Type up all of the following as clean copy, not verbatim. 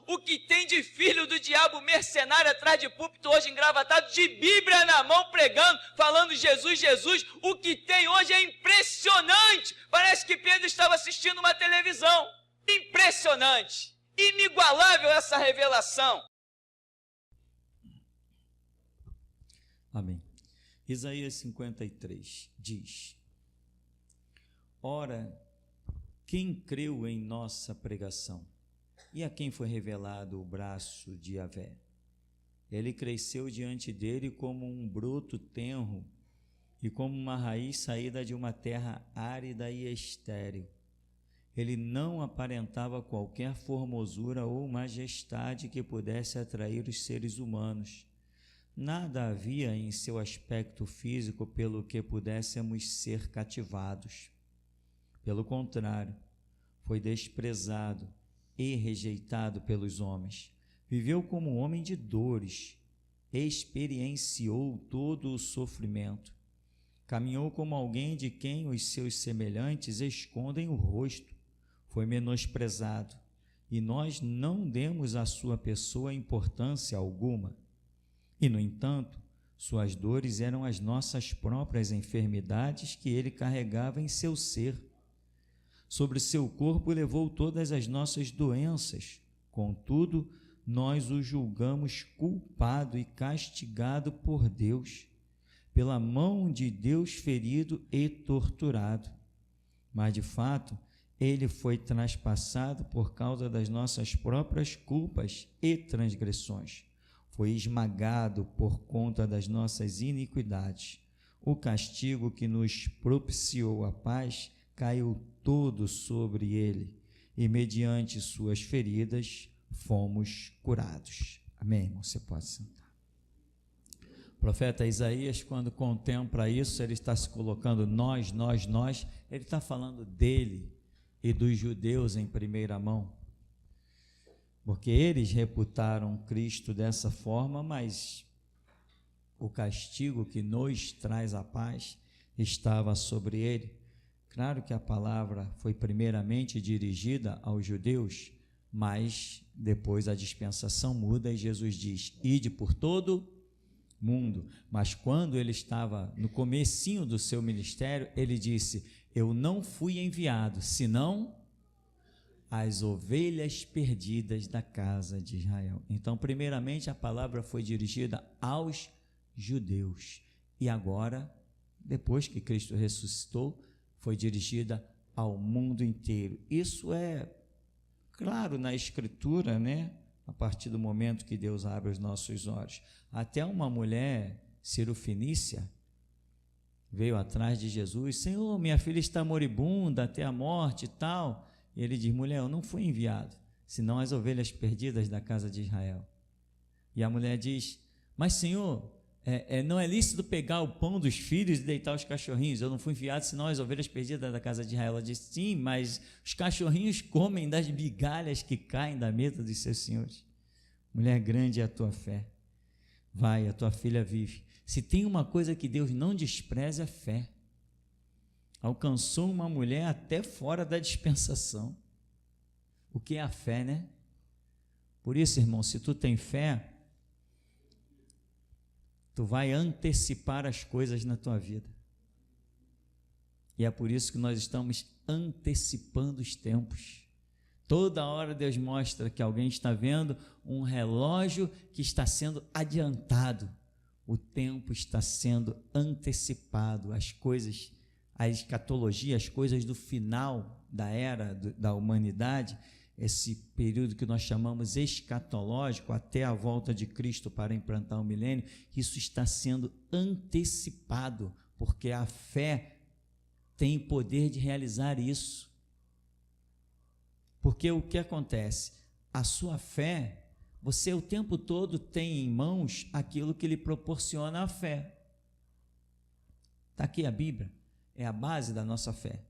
o que tem de filho do diabo mercenário atrás de púlpito hoje engravatado, de Bíblia na mão pregando, falando Jesus, Jesus, o que tem hoje é impressionante. Parece que Pedro estava assistindo uma televisão. Impressionante, inigualável essa revelação. Amém. Isaías 53 diz: Ora, quem creu em nossa pregação? E a quem foi revelado o braço de Yahvé? Ele cresceu diante dele como um broto tenro e como uma raiz saída de uma terra árida e estéril. Ele não aparentava qualquer formosura ou majestade que pudesse atrair os seres humanos. Nada havia em seu aspecto físico pelo que pudéssemos ser cativados. Pelo contrário, foi desprezado e rejeitado pelos homens. Viveu como um homem de dores, experienciou todo o sofrimento. Caminhou como alguém de quem os seus semelhantes escondem o rosto. Foi menosprezado, e nós não demos à sua pessoa importância alguma. E, no entanto, suas dores eram as nossas próprias enfermidades que ele carregava em seu ser. Sobre seu corpo levou todas as nossas doenças. Contudo, nós o julgamos culpado e castigado por Deus, pela mão de Deus ferido e torturado. Mas, de fato, ele foi traspassado por causa das nossas próprias culpas e transgressões. Foi esmagado por conta das nossas iniquidades. O castigo que nos propiciou a paz caiu todo sobre ele, e mediante suas feridas fomos curados. Amém, irmão? Você pode sentar. O profeta Isaías, quando contempla isso, ele está se colocando nós, ele está falando dele e dos judeus em primeira mão, porque eles reputaram Cristo dessa forma, mas o castigo que nos traz a paz estava sobre ele. Claro que a palavra foi primeiramente dirigida aos judeus, mas depois a dispensação muda e Jesus diz: ide por todo mundo. Mas quando ele estava no comecinho do seu ministério, ele disse: eu não fui enviado, senão as ovelhas perdidas da casa de Israel. Então, primeiramente, a palavra foi dirigida aos judeus. E agora, depois que Cristo ressuscitou, foi dirigida ao mundo inteiro. Isso é claro na Escritura, né? A partir do momento que Deus abre os nossos olhos. Até uma mulher cirofenícia veio atrás de Jesus: Senhor, minha filha está moribunda até a morte e tal. E ele diz: mulher, eu não fui enviado, senão as ovelhas perdidas da casa de Israel. E a mulher diz: mas Senhor, não é lícito pegar o pão dos filhos e deitar os cachorrinhos? Eu não fui enviado, senão as ovelhas perdidas da casa de Israel. Ela diz: sim, mas os cachorrinhos comem das migalhas que caem da mesa dos seus senhores. Mulher, grande é a tua fé. Vai, a tua filha vive. Se tem uma coisa que Deus não despreza, é fé. Alcançou uma mulher até fora da dispensação. O que é a fé, né? Por isso, irmão, se tu tem fé, tu vai antecipar as coisas na tua vida. E é por isso que nós estamos antecipando os tempos. Toda hora Deus mostra que alguém está vendo um relógio que está sendo adiantado. O tempo está sendo antecipado. As coisas, a escatologia, as coisas do final da era da humanidade, esse período que nós chamamos escatológico, até a volta de Cristo para implantar o milênio, isso está sendo antecipado, porque a fé tem poder de realizar isso. Porque o que acontece? A sua fé, você o tempo todo tem em mãos aquilo que lhe proporciona a fé. Está aqui a Bíblia, é a base da nossa fé.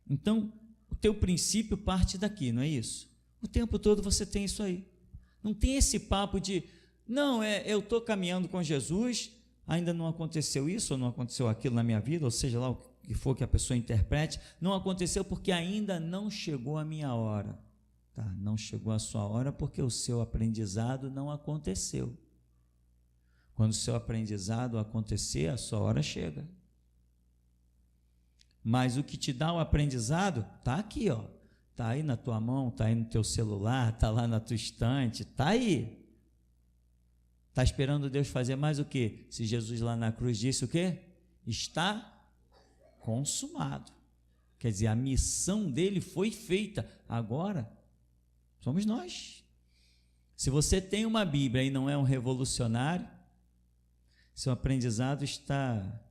Então, o teu princípio parte daqui, não é isso? O tempo todo você tem isso aí. Não tem esse papo de, não, eu estou caminhando com Jesus, ainda não aconteceu isso ou não aconteceu aquilo na minha vida, ou seja lá o que for que a pessoa interprete, não aconteceu porque ainda não chegou a minha hora. Tá, não chegou a sua hora porque o seu aprendizado não aconteceu. Quando o seu aprendizado acontecer, a sua hora chega. Mas o que te dá o aprendizado está aqui, ó. Está aí na tua mão, está aí no teu celular, está lá na tua estante, está aí. Está esperando Deus fazer mais o quê? Se Jesus lá na cruz disse o quê? Está consumado. Quer dizer, a missão dele foi feita. Agora, somos nós. Se você tem uma Bíblia e não é um revolucionário, seu aprendizado está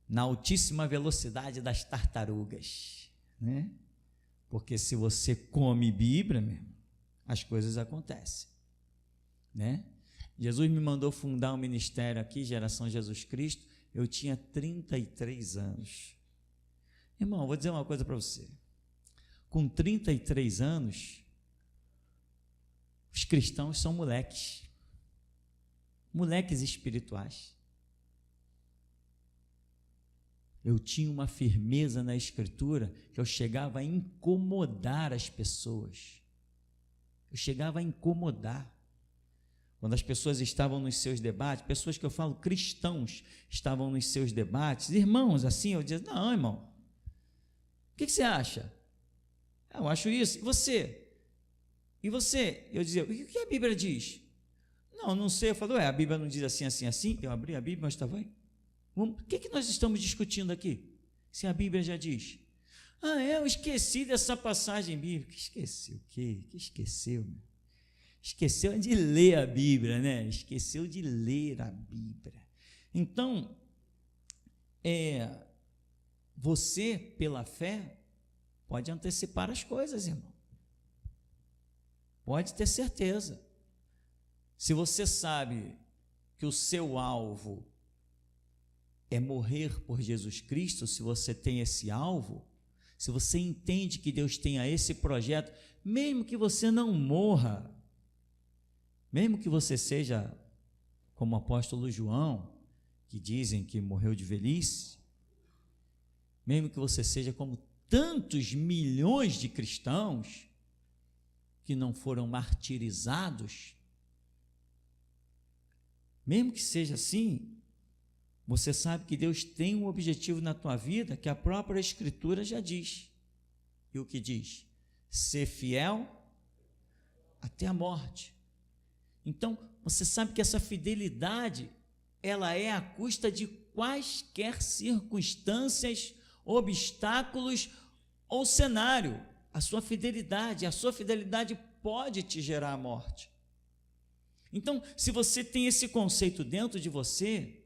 na altíssima velocidade das tartarugas, né? Porque se você come Bíblia, meu irmão, as coisas acontecem, né? Jesus me mandou fundar um ministério aqui, Geração Jesus Cristo, eu tinha 33 anos. Irmão, vou dizer uma coisa para você. Com 33 anos, os cristãos são moleques espirituais. Eu tinha uma firmeza na Escritura que eu chegava a incomodar as pessoas. Eu chegava a incomodar. Quando as pessoas estavam nos seus debates, pessoas que eu falo cristãos, estavam nos seus debates, irmãos, assim, eu dizia, não, irmão, o que você acha? Eu acho isso. E você? E você? Eu dizia, o que a Bíblia diz? Não sei. Eu falo, a Bíblia não diz assim, assim, assim. Eu abri a Bíblia, mas estava aí. O que nós estamos discutindo aqui? Se a Bíblia já diz. Eu esqueci dessa passagem bíblica. Esqueceu o quê? Que esqueceu? Esqueceu de ler a Bíblia, né? Esqueceu de ler a Bíblia. Então, você, pela fé, pode antecipar as coisas, irmão. Pode ter certeza. Se você sabe que o seu alvo é morrer por Jesus Cristo, se você tem esse alvo, se você entende que Deus tenha esse projeto, mesmo que você não morra, mesmo que você seja como o apóstolo João, que dizem que morreu de velhice, mesmo que você seja como tantos milhões de cristãos que não foram martirizados, mesmo que seja assim, você sabe que Deus tem um objetivo na tua vida que a própria Escritura já diz. E o que diz? Ser fiel até a morte. Então, você sabe que essa fidelidade, ela é à custa de quaisquer circunstâncias, obstáculos ou cenário. A sua fidelidade pode te gerar a morte. Então, se você tem esse conceito dentro de você,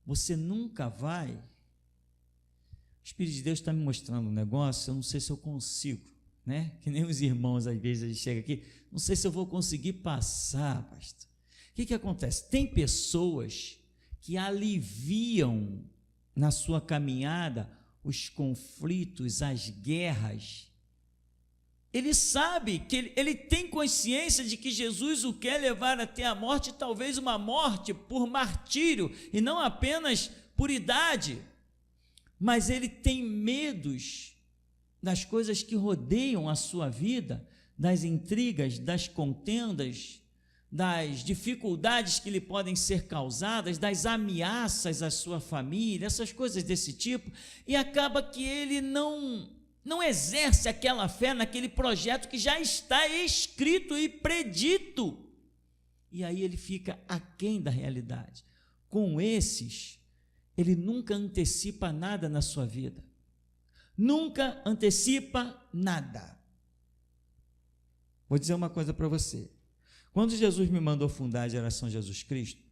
você nunca vai. O Espírito de Deus está me mostrando um negócio, eu não sei se eu consigo, né? Que nem os irmãos, às vezes, eles chegam aqui, não sei se eu vou conseguir passar, pastor. O que acontece? Tem pessoas que aliviam na sua caminhada os conflitos, as guerras. Ele sabe que ele tem consciência de que Jesus o quer levar até a morte, talvez uma morte por martírio, e não apenas por idade, mas ele tem medos das coisas que rodeiam a sua vida, das intrigas, das contendas, das dificuldades que lhe podem ser causadas, das ameaças à sua família, essas coisas desse tipo, e acaba que ele não exerce aquela fé naquele projeto que já está escrito e predito, e aí ele fica aquém da realidade. Com esses, ele nunca antecipa nada na sua vida, nunca antecipa nada. Vou dizer uma coisa para você, quando Jesus me mandou fundar a Geração Jesus Cristo,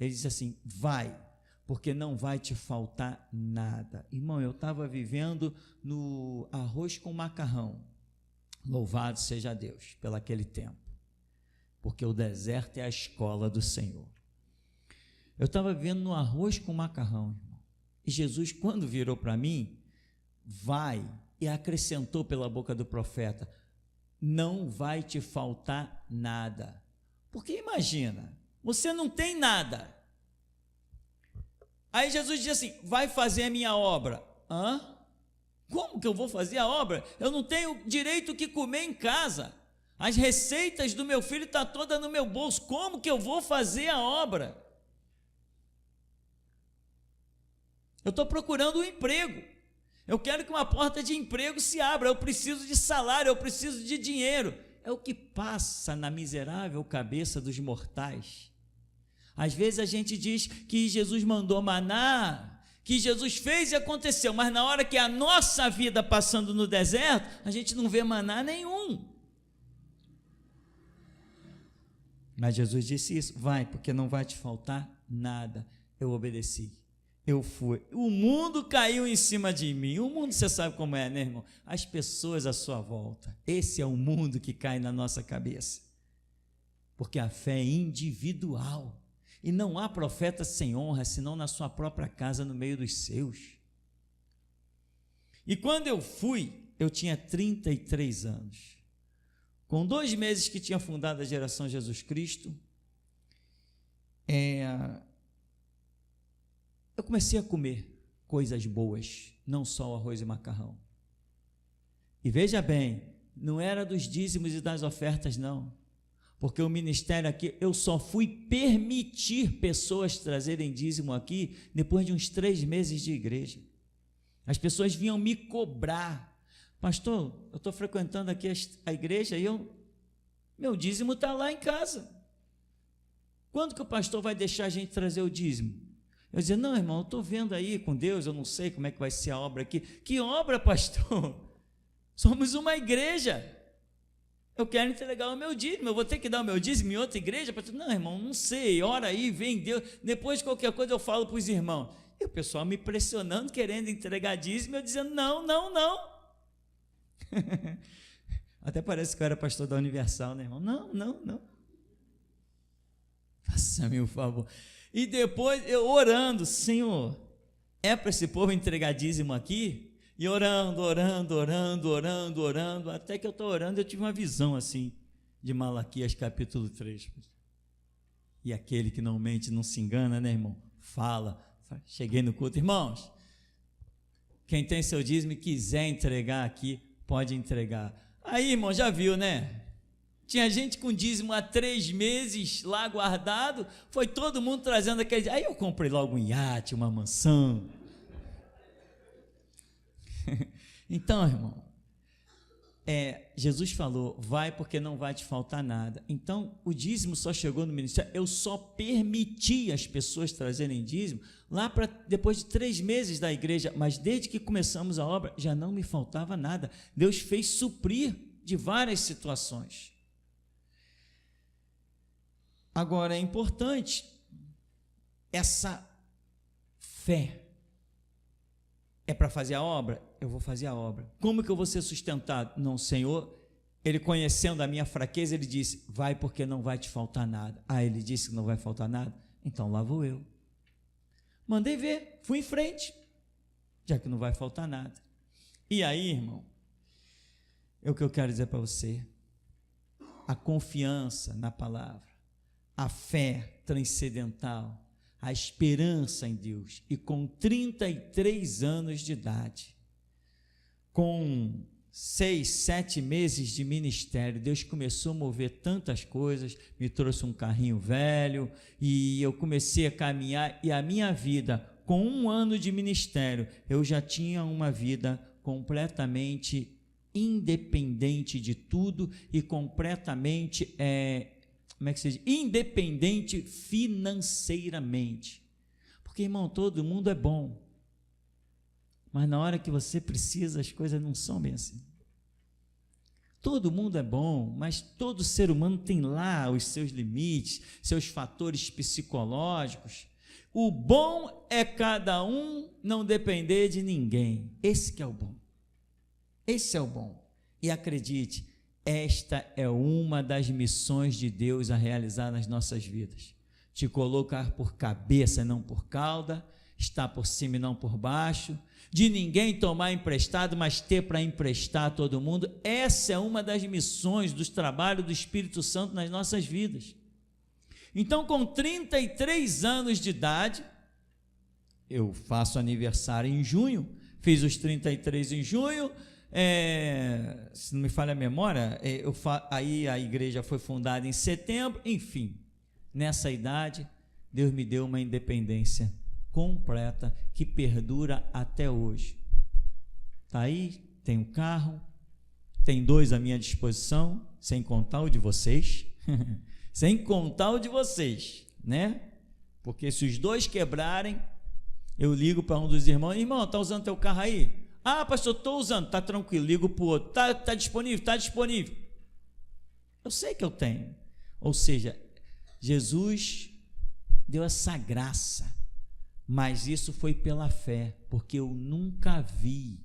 ele disse assim, vai, porque não vai te faltar nada. Irmão, eu estava vivendo no arroz com macarrão, louvado seja Deus pelo aquele tempo, porque o deserto é a escola do Senhor. Eu estava vivendo no arroz com macarrão, irmão, e Jesus, quando virou para mim, vai, e acrescentou pela boca do profeta, não vai te faltar nada. Porque imagina, você não tem nada. Aí Jesus diz assim, vai fazer a minha obra. Como que eu vou fazer a obra? Eu não tenho direito o que comer em casa. As receitas do meu filho estão todas no meu bolso. Como que eu vou fazer a obra? Eu estou procurando um emprego. Eu quero que uma porta de emprego se abra. Eu preciso de salário, eu preciso de dinheiro. É o que passa na miserável cabeça dos mortais. Às vezes a gente diz que Jesus mandou maná, que Jesus fez e aconteceu, mas na hora que é a nossa vida passando no deserto, a gente não vê maná nenhum. Mas Jesus disse isso: vai, porque não vai te faltar nada. Eu obedeci, eu fui. O mundo caiu em cima de mim. O mundo, você sabe como é, né, irmão? As pessoas à sua volta. Esse é o mundo que cai na nossa cabeça. Porque a fé é individual. E não há profeta sem honra, senão na sua própria casa, no meio dos seus. E quando eu fui, eu tinha 33 anos. Com 2 meses que tinha fundado a Geração Jesus Cristo, eu comecei a comer coisas boas, não só o arroz e macarrão. E veja bem, não era dos dízimos e das ofertas, não. Porque o ministério aqui, eu só fui permitir pessoas trazerem dízimo aqui depois de uns 3 meses de igreja. As pessoas vinham me cobrar: pastor, eu estou frequentando aqui a igreja e meu dízimo está lá em casa. Quando que o pastor vai deixar a gente trazer o dízimo? Eu dizia: não, irmão, eu estou vendo aí com Deus, eu não sei como é que vai ser a obra aqui. Que obra, pastor? Somos uma igreja. Eu quero entregar o meu dízimo, eu vou ter que dar o meu dízimo em outra igreja? Não, irmão, não sei, ora aí, vem Deus, depois de qualquer coisa eu falo para os irmãos. E o pessoal me pressionando, querendo entregar dízimo, eu dizendo: não, não, não. Até parece que eu era pastor da Universal, né, irmão? Não, não, não. Faça-me o favor. E depois eu orando: Senhor, é para esse povo entregar dízimo aqui? E orando, até que eu estou orando, eu tive uma visão assim, de Malaquias capítulo 3. E aquele que não mente, não se engana, né, irmão? Fala. Cheguei no culto: irmãos, quem tem seu dízimo e quiser entregar aqui, pode entregar. Aí, irmão, já viu, né? Tinha gente com dízimo há 3 meses lá guardado, foi todo mundo trazendo aquele. Aí eu comprei logo um iate, uma mansão. Então, irmão, Jesus falou: vai, porque não vai te faltar nada. Então, o dízimo só chegou no ministério, eu só permiti as pessoas trazerem dízimo lá para depois de 3 meses da igreja, mas desde que começamos a obra, já não me faltava nada. Deus fez suprir de várias situações. Agora, é importante essa fé. É para fazer a obra? Eu vou fazer a obra. Como que eu vou ser sustentado? Não, Senhor, Ele conhecendo a minha fraqueza, Ele disse: vai, porque não vai te faltar nada. Ah, Ele disse que não vai faltar nada? Então lá vou eu. Mandei ver, fui em frente, já que não vai faltar nada. E aí, irmão, é o que eu quero dizer para você: a confiança na palavra, a fé transcendental, a esperança em Deus. E com 33 anos de idade, com 6, 7 meses de ministério, Deus começou a mover tantas coisas, me trouxe um carrinho velho, e eu comecei a caminhar, e a minha vida, com 1 ano de ministério, eu já tinha uma vida completamente independente de tudo, e completamente, como é que se diz? Independente financeiramente. Porque, irmão, todo mundo é bom, mas na hora que você precisa, as coisas não são bem assim. Todo mundo é bom, mas todo ser humano tem lá os seus limites, seus fatores psicológicos. O bom é cada um não depender de ninguém. Esse que é o bom. Esse é o bom. E acredite, esta é uma das missões de Deus a realizar nas nossas vidas. Te colocar por cabeça e não por cauda, estar por cima e não por baixo, de ninguém tomar emprestado, mas ter para emprestar a todo mundo. Essa é uma das missões dos trabalhos do Espírito Santo nas nossas vidas. Então, com 33 anos de idade, eu faço aniversário em junho, fiz os 33 em junho, se não me falha a memória, aí a igreja foi fundada em setembro, enfim, nessa idade, Deus me deu uma independência completa, que perdura até hoje. Está aí, tem um carro, tem 2 à minha disposição, sem contar o de vocês, sem contar o de vocês, né? Porque se os 2 quebrarem, eu ligo para um dos irmãos, irmão, está usando teu carro aí? Ah, pastor, estou usando, está tranquilo, ligo para o outro, está disponível? Está disponível. Eu sei que eu tenho. Ou seja, Jesus deu essa graça, mas isso foi pela fé, porque eu nunca vi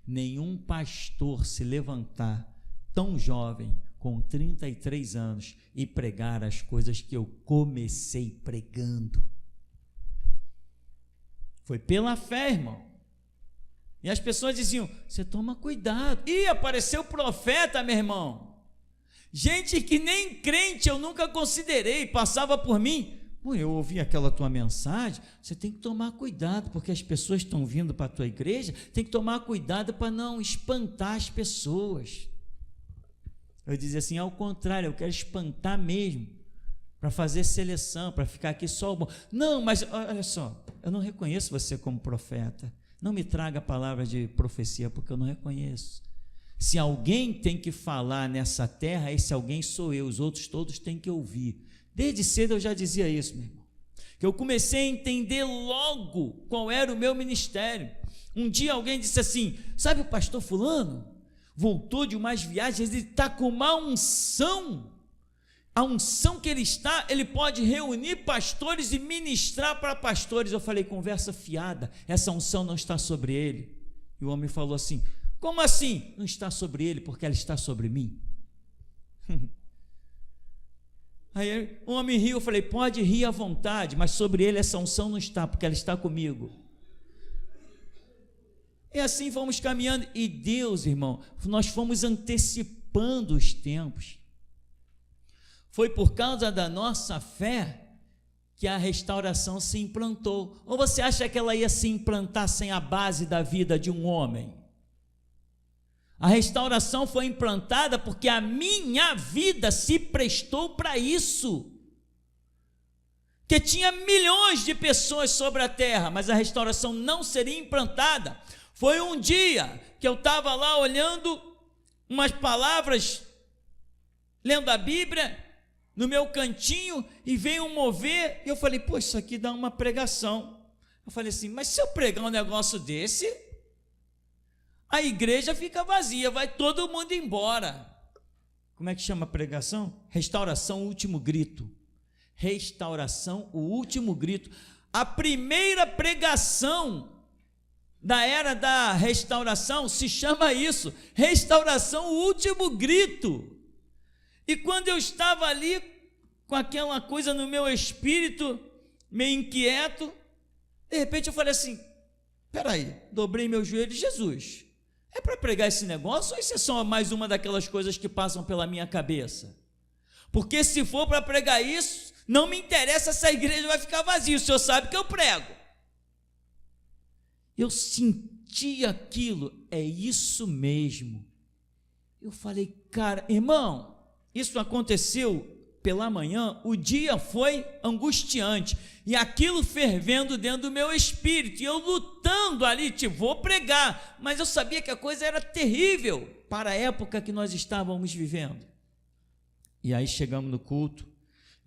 nenhum pastor se levantar tão jovem, com 33 anos, e pregar as coisas que eu comecei pregando. Foi pela fé, irmão. E as pessoas diziam, você toma cuidado. Ih, apareceu profeta, meu irmão. Gente que nem crente eu nunca considerei, passava por mim. Pô, eu ouvi aquela tua mensagem, você tem que tomar cuidado, porque as pessoas estão vindo para a tua igreja, tem que tomar cuidado para não espantar as pessoas. Eu dizia assim, ao contrário, eu quero espantar mesmo, para fazer seleção, para ficar aqui só o bom. Não, mas olha só, eu não reconheço você como profeta. Não me traga palavras de profecia, porque eu não reconheço. Se alguém tem que falar nessa terra, esse alguém sou eu, os outros todos têm que ouvir. Desde cedo eu já dizia isso, meu irmão, que eu comecei a entender logo qual era o meu ministério. Um dia alguém disse assim, sabe o pastor fulano? Voltou de umas viagens, ele está com uma unção. A unção que ele está, ele pode reunir pastores e ministrar para pastores. Eu falei, conversa fiada, essa unção não está sobre ele. E o homem falou assim, como assim? Não está sobre ele, porque ela está sobre mim. Aí o homem riu, eu falei, pode rir à vontade, mas sobre ele essa unção não está, porque ela está comigo. E assim fomos caminhando, e Deus, irmão, nós fomos antecipando os tempos. Foi por causa da nossa fé que a restauração se implantou. Ou você acha que ela ia se implantar sem a base da vida de um homem? A restauração foi implantada porque a minha vida se prestou para isso. Que tinha milhões de pessoas sobre a terra, mas a restauração não seria implantada. Foi um dia que eu estava lá olhando umas palavras, lendo a Bíblia, no meu cantinho, e veio um mover, e eu falei, pô, isso aqui dá uma pregação. Eu falei assim, mas se eu pregar um negócio desse, a igreja fica vazia, vai todo mundo embora. Como é que chama a pregação? Restauração, o último grito. Restauração, o último grito. A primeira pregação da era da restauração se chama isso, restauração, o último grito. E quando eu estava ali com aquela coisa no meu espírito, meio inquieto, de repente eu falei assim, peraí, dobrei meu joelho, Jesus, é para pregar esse negócio ou isso é só mais uma daquelas coisas que passam pela minha cabeça? Porque se for para pregar isso, não me interessa se a igreja vai ficar vazia, o senhor sabe que eu prego. Eu senti aquilo, é isso mesmo. Eu falei, cara, irmão, isso aconteceu pela manhã, o dia foi angustiante, e aquilo fervendo dentro do meu espírito, e eu lutando ali, vou pregar, mas eu sabia que a coisa era terrível, para a época que nós estávamos vivendo. E aí chegamos no culto,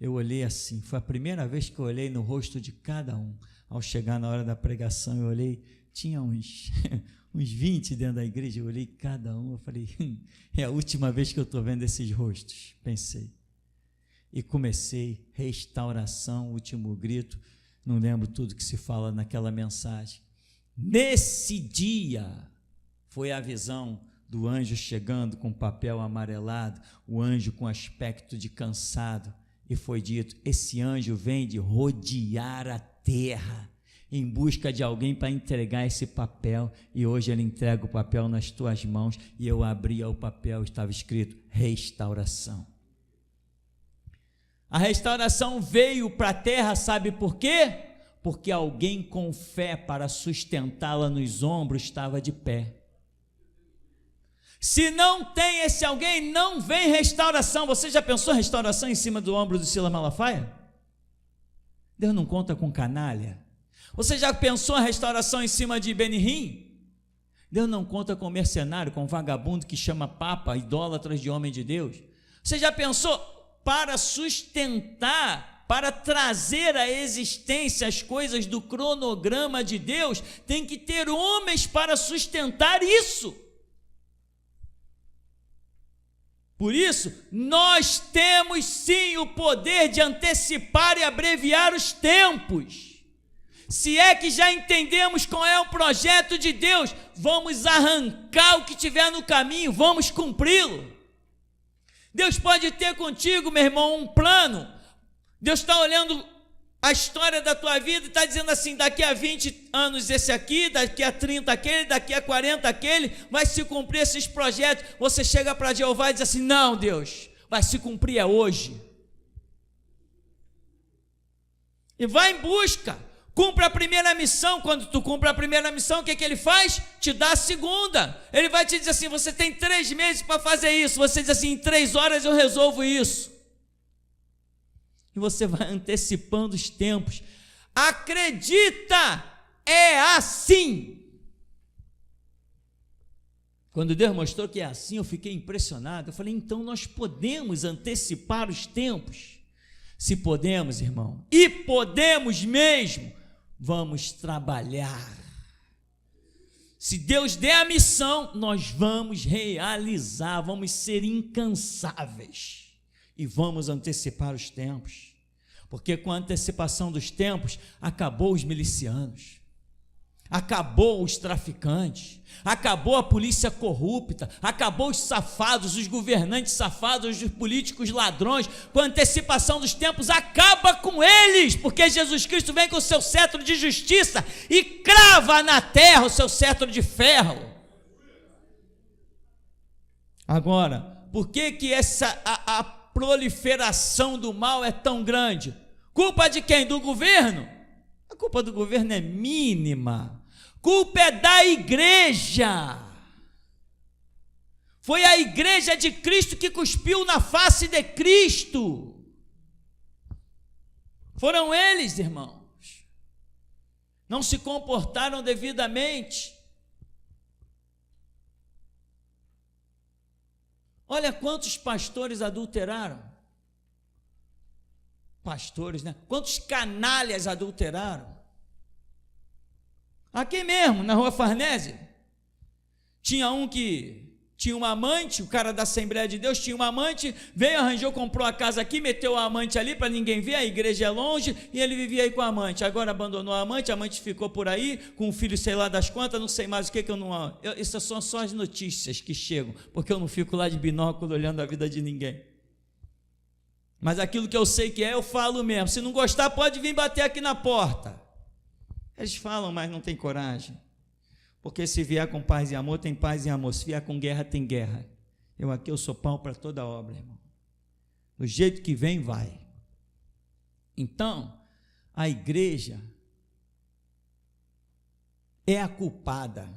eu olhei assim, foi a primeira vez que eu olhei no rosto de cada um. Ao chegar na hora da pregação, eu olhei, tinha uns 20 dentro da igreja, eu olhei cada um, eu falei, é a última vez que eu estou vendo esses rostos, pensei. E comecei, restauração, último grito, não lembro tudo que se fala naquela mensagem. Nesse dia, foi a visão do anjo chegando com papel amarelado, o anjo com aspecto de cansado, e foi dito, esse anjo vem de rodear a terra, em busca de alguém para entregar esse papel, e hoje ele entrega o papel nas tuas mãos, e eu abria o papel, estava escrito, restauração. A restauração veio para a terra, sabe por quê? porque alguém com fé para sustentá-la nos ombros estava de pé. Se não tem esse alguém, não vem restauração. Você já pensou restauração em cima do ombro do Silas Malafaia? Deus não conta com canalha. Você já pensou a restauração em cima de Benihim? Deus não conta com mercenário, com vagabundo que chama papa, idólatras de homem de Deus. Você já pensou, para sustentar, para trazer à existência as coisas do cronograma de Deus, tem que ter homens para sustentar isso. Por isso, nós temos sim o poder de antecipar e abreviar os tempos. Se é que já entendemos qual é o projeto de Deus, vamos arrancar o que tiver no caminho, vamos cumpri-lo. Deus pode ter contigo, meu irmão, um plano. Deus está olhando a história da tua vida e está dizendo assim, daqui a 20 anos esse aqui, daqui a 30 aquele, daqui a 40 aquele, vai se cumprir esses projetos. Você chega para Jeová e diz assim, não, Deus, vai se cumprir é hoje. E vai em busca, cumpre a primeira missão. Quando tu cumpre a primeira missão, o que ele faz? Te dá a segunda. Ele vai te dizer assim, você tem 3 meses para fazer isso. Você diz assim, em 3 horas eu resolvo isso. E você vai antecipando os tempos. Acredita, é assim. Quando Deus mostrou que é assim, eu fiquei impressionado. Eu falei, então nós podemos antecipar os tempos? Se podemos, irmão, e podemos mesmo, vamos trabalhar. Se Deus der a missão, nós vamos realizar, vamos ser incansáveis. E vamos antecipar os tempos, porque com a antecipação dos tempos, acabou os milicianos, acabou os traficantes, acabou a polícia corrupta, acabou os safados, os governantes safados, os políticos ladrões. Com a antecipação dos tempos, acaba com eles, porque Jesus Cristo vem com o seu cetro de justiça e crava na terra o seu cetro de ferro. Agora, por que a proliferação do mal é tão grande? Culpa de quem? Do governo? A culpa do governo é mínima. Culpa é da igreja. Foi a igreja de Cristo que cuspiu na face de Cristo. Foram eles, irmãos. Não se comportaram devidamente. Olha quantos pastores adulteraram. Pastores, né? Quantos canalhas adulteraram. Aqui mesmo, na Rua Farnese, tinha um que tinha uma amante, o cara da Assembleia de Deus tinha uma amante, veio, arranjou, comprou a casa aqui, meteu a amante ali para ninguém ver, a igreja é longe, e ele vivia aí com a amante. Agora abandonou a amante ficou por aí, com um filho sei lá das quantas, não sei mais o que eu não... Isso são só as notícias que chegam, porque eu não fico lá de binóculo olhando a vida de ninguém. Mas aquilo que eu sei que é, eu falo mesmo. Se não gostar, pode vir bater aqui na porta. Eles falam, mas não tem coragem. Porque se vier com paz e amor, tem paz e amor. Se vier com guerra, tem guerra. Eu sou pau para toda obra, irmão. Do jeito que vem, vai. Então, a igreja é a culpada.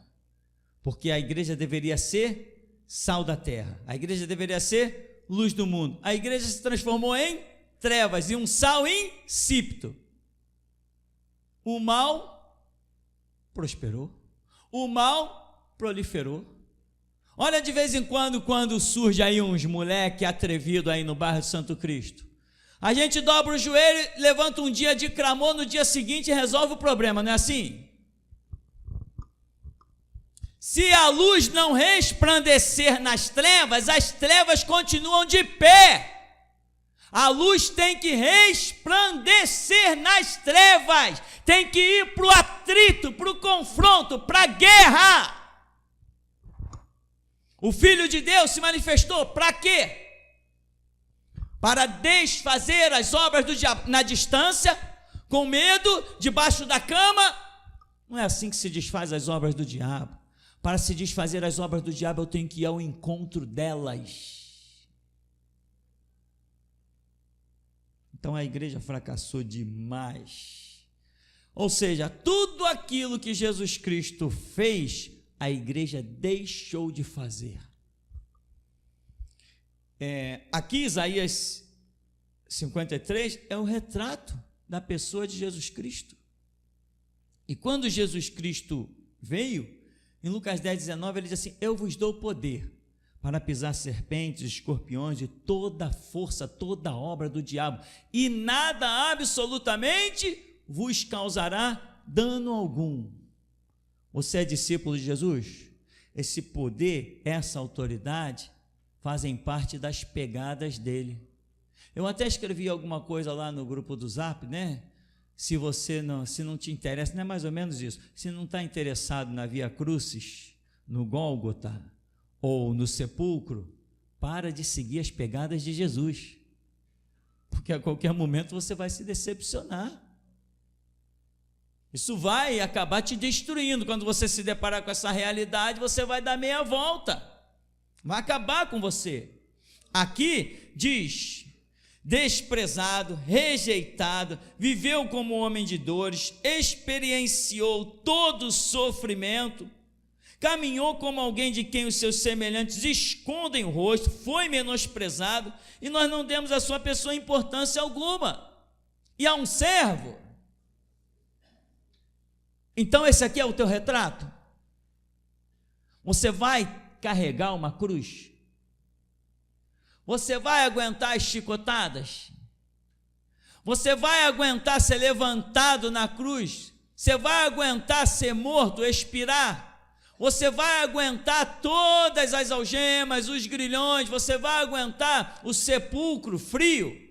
Porque a igreja deveria ser sal da terra. A igreja deveria ser luz do mundo. A igreja se transformou em trevas e um sal insípido. O mal prosperou. O mal proliferou. Olha de vez em quando surge aí uns moleque atrevido aí no bairro Santo Cristo. A gente dobra o joelho, levanta um dia de clamor, no dia seguinte resolve o problema, não é assim? Se a luz não resplandecer nas trevas, as trevas continuam de pé. A luz tem que resplandecer nas trevas, tem que ir para o atrito, para o confronto, para a guerra. O Filho de Deus se manifestou para quê? Para desfazer as obras do diabo na distância, com medo, debaixo da cama. Não é assim que se desfaz as obras do diabo. Para se desfazer as obras do diabo, eu tenho que ir ao encontro delas. Então a igreja fracassou demais. Ou seja, tudo aquilo que Jesus Cristo fez, a igreja deixou de fazer. Aqui Isaías 53 é o retrato da pessoa de Jesus Cristo. E quando Jesus Cristo veio, em Lucas 10:19, ele diz assim: eu vos dou poder para pisar serpentes, escorpiões e toda a força, toda a obra do diabo, e nada absolutamente vos causará dano algum. Você é discípulo de Jesus? Esse poder, essa autoridade fazem parte das pegadas dele. Eu até escrevi alguma coisa lá no grupo do Zap, né? Se não te interessa, não é mais ou menos isso. Se não está interessado na Via Crucis, no Gólgota ou no sepulcro, para de seguir as pegadas de Jesus, porque a qualquer momento você vai se decepcionar. Isso vai acabar te destruindo. Quando você se deparar com essa realidade, você vai dar meia volta, vai acabar com você. Aqui diz: desprezado, rejeitado, viveu como homem de dores, experienciou todo o sofrimento, caminhou como alguém de quem os seus semelhantes escondem o rosto, foi menosprezado, e nós não demos à sua pessoa importância alguma. E a um servo. Então esse aqui é o teu retrato? Você vai carregar uma cruz? Você vai aguentar as chicotadas? Você vai aguentar ser levantado na cruz? Você vai aguentar ser morto, expirar? Você vai aguentar todas as algemas, os grilhões? Você vai aguentar o sepulcro frio?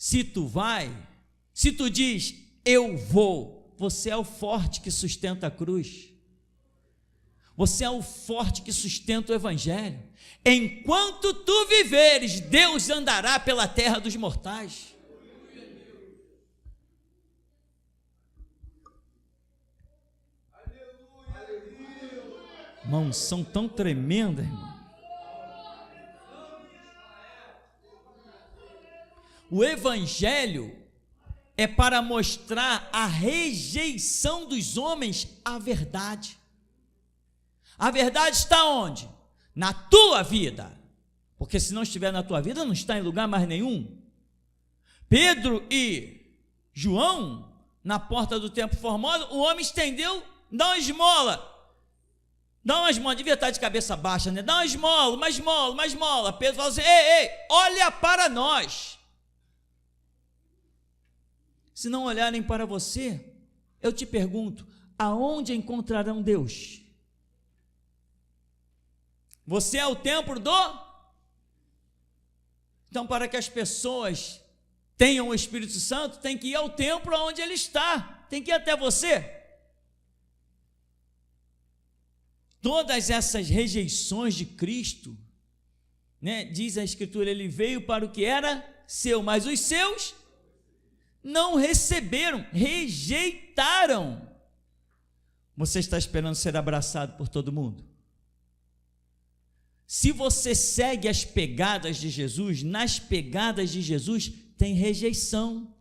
Se tu diz, eu vou, você é o forte que sustenta a cruz. Você é o forte que sustenta o evangelho. Enquanto tu viveres, Deus andará pela terra dos mortais. Uma unção tão tremenda, irmão. O evangelho é para mostrar a rejeição dos homens à verdade. A verdade está onde? Na tua vida. Porque se não estiver na tua vida, não está em lugar mais nenhum. Pedro e João, na porta do templo formoso, o homem estendeu, dá uma esmola. Devia estar de cabeça baixa, né? Dá uma esmola. Pedro fala assim: ei, olha para nós. Se não olharem para você, eu te pergunto, aonde encontrarão Deus? Você é o templo Então, para que as pessoas tenham o Espírito Santo, tem que ir ao templo onde ele está, tem que ir até você. Todas essas rejeições de Cristo, né, diz a Escritura, ele veio para o que era seu, mas os seus não receberam, rejeitaram. Você está esperando ser abraçado por todo mundo? Se você segue as pegadas de Jesus, nas pegadas de Jesus tem rejeição.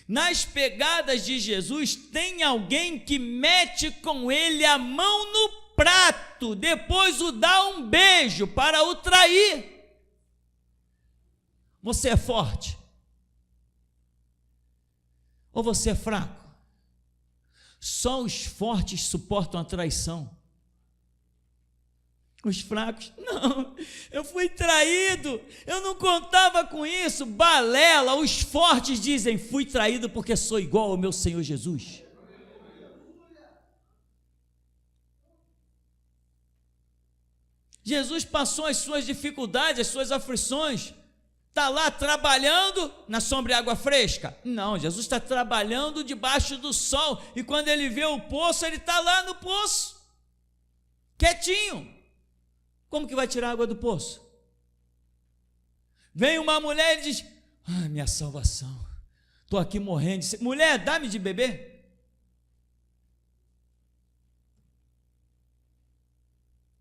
Nas pegadas de Jesus tem alguém que mete com ele a mão no prato, depois o dá um beijo para o trair. Você é forte? Ou você é fraco? Só os fortes suportam a traição. Os fracos, não, eu fui traído, eu não contava com isso, balela. Os fortes dizem, fui traído porque sou igual ao meu Senhor Jesus. Jesus passou as suas dificuldades, as suas aflições, está lá trabalhando na sombra e água fresca? Não, Jesus está trabalhando debaixo do sol, e quando ele vê o poço, ele está lá no poço, quietinho. Como que vai tirar água do poço? Vem uma mulher e diz, minha salvação, estou aqui morrendo. Mulher, dá-me de beber.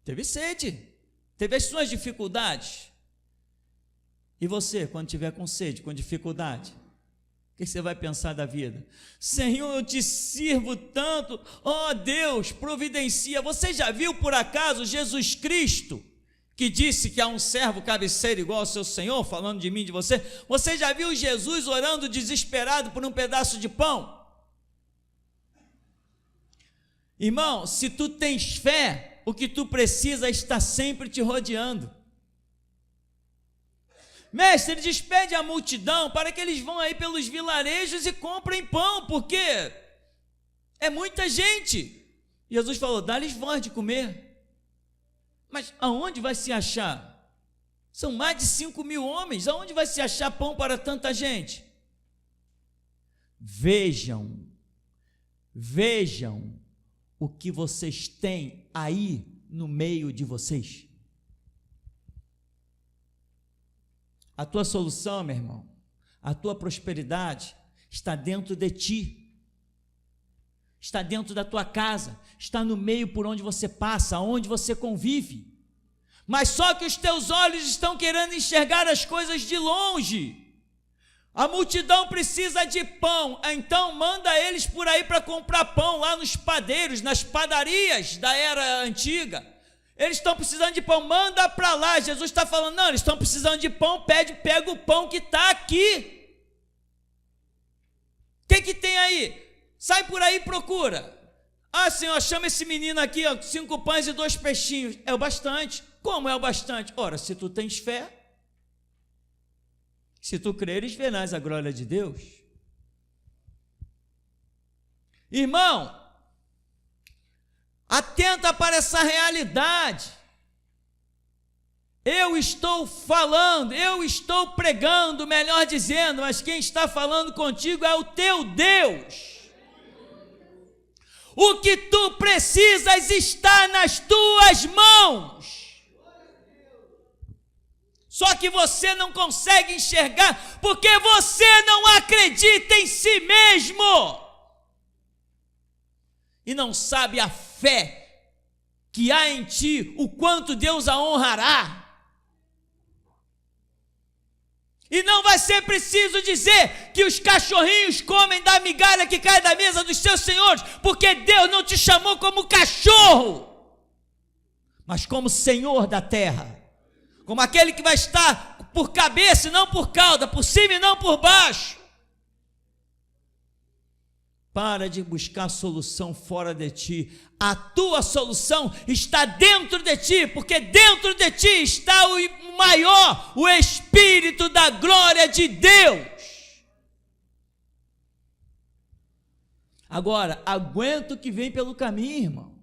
Teve sede, teve as suas dificuldades. E você, quando tiver com sede, com dificuldade, o que você vai pensar da vida? Senhor, eu te sirvo tanto, ó Deus, providencia. Você já viu por acaso Jesus Cristo, que disse que há um servo cabeceiro igual ao seu Senhor, falando de mim, de você? Você já viu Jesus orando desesperado por um pedaço de pão? Irmão, se tu tens fé, o que tu precisa está sempre te rodeando. Mestre, ele despede a multidão para que eles vão aí pelos vilarejos e comprem pão, porque é muita gente. Jesus falou, dá-lhes voz de comer. Mas aonde vai se achar? São mais de 5.000 homens, aonde vai se achar pão para tanta gente? Vejam o que vocês têm aí no meio de vocês. A tua solução, meu irmão, a tua prosperidade está dentro de ti, está dentro da tua casa, está no meio por onde você passa, onde você convive. Mas só que os teus olhos estão querendo enxergar as coisas de longe. A multidão precisa de pão, então manda eles por aí para comprar pão lá nos padeiros, nas padarias da era antiga. Eles estão precisando de pão, manda para lá. Jesus está falando, não, eles estão precisando de pão, pega o pão que está aqui. O que tem aí? Sai por aí e procura. Ah, Senhor, chama esse menino aqui, ó, 5 pães e 2 peixinhos. É o bastante. Como é o bastante? Ora, se tu tens fé, se tu creres, verás a glória de Deus. Irmão, atenta para essa realidade. Eu estou falando, eu estou pregando, melhor dizendo, mas quem está falando contigo é o teu Deus. O que tu precisas está nas tuas mãos. Só que você não consegue enxergar porque você não acredita em si mesmo e não sabe a fé que há em ti, o quanto Deus a honrará. E não vai ser preciso dizer que os cachorrinhos comem da migalha que cai da mesa dos seus senhores, porque Deus não te chamou como cachorro, mas como Senhor da terra, como aquele que vai estar por cabeça e não por cauda, por cima e não por baixo. Para de buscar solução fora de ti. A tua solução está dentro de ti, porque dentro de ti está o maior, o Espírito da glória de Deus. Agora, aguenta o que vem pelo caminho, irmão.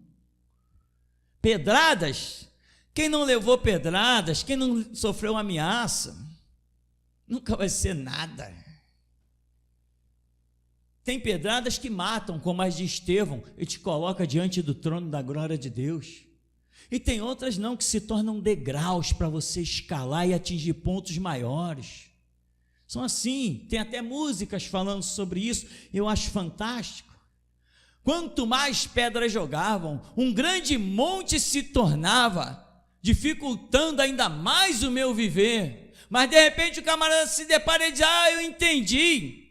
Pedradas, quem não levou pedradas, quem não sofreu ameaça, nunca vai ser nada. Tem pedradas que matam, como as de Estevão, e te coloca diante do trono da glória de Deus. E tem outras não, que se tornam degraus para você escalar e atingir pontos maiores. São assim, tem até músicas falando sobre isso, eu acho fantástico. Quanto mais pedras jogavam, um grande monte se tornava, dificultando ainda mais o meu viver. Mas de repente o camarada se depara e diz, eu entendi.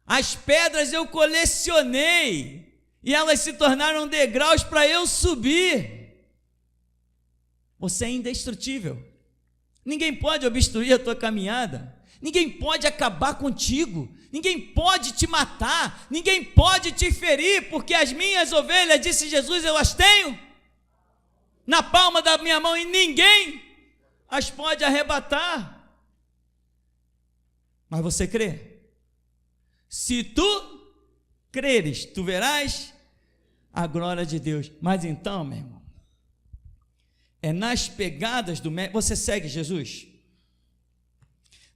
As pedras eu colecionei e elas se tornaram degraus para eu subir. Você é indestrutível. Ninguém pode obstruir a tua caminhada. Ninguém pode acabar contigo. Ninguém pode te matar. Ninguém pode te ferir, porque as minhas ovelhas, disse Jesus, eu as tenho na palma da minha mão e ninguém as pode arrebatar. Mas você crê? Se tu creres, tu verás a glória de Deus. Mas então, meu irmão, é nas pegadas do mestre. Você segue Jesus?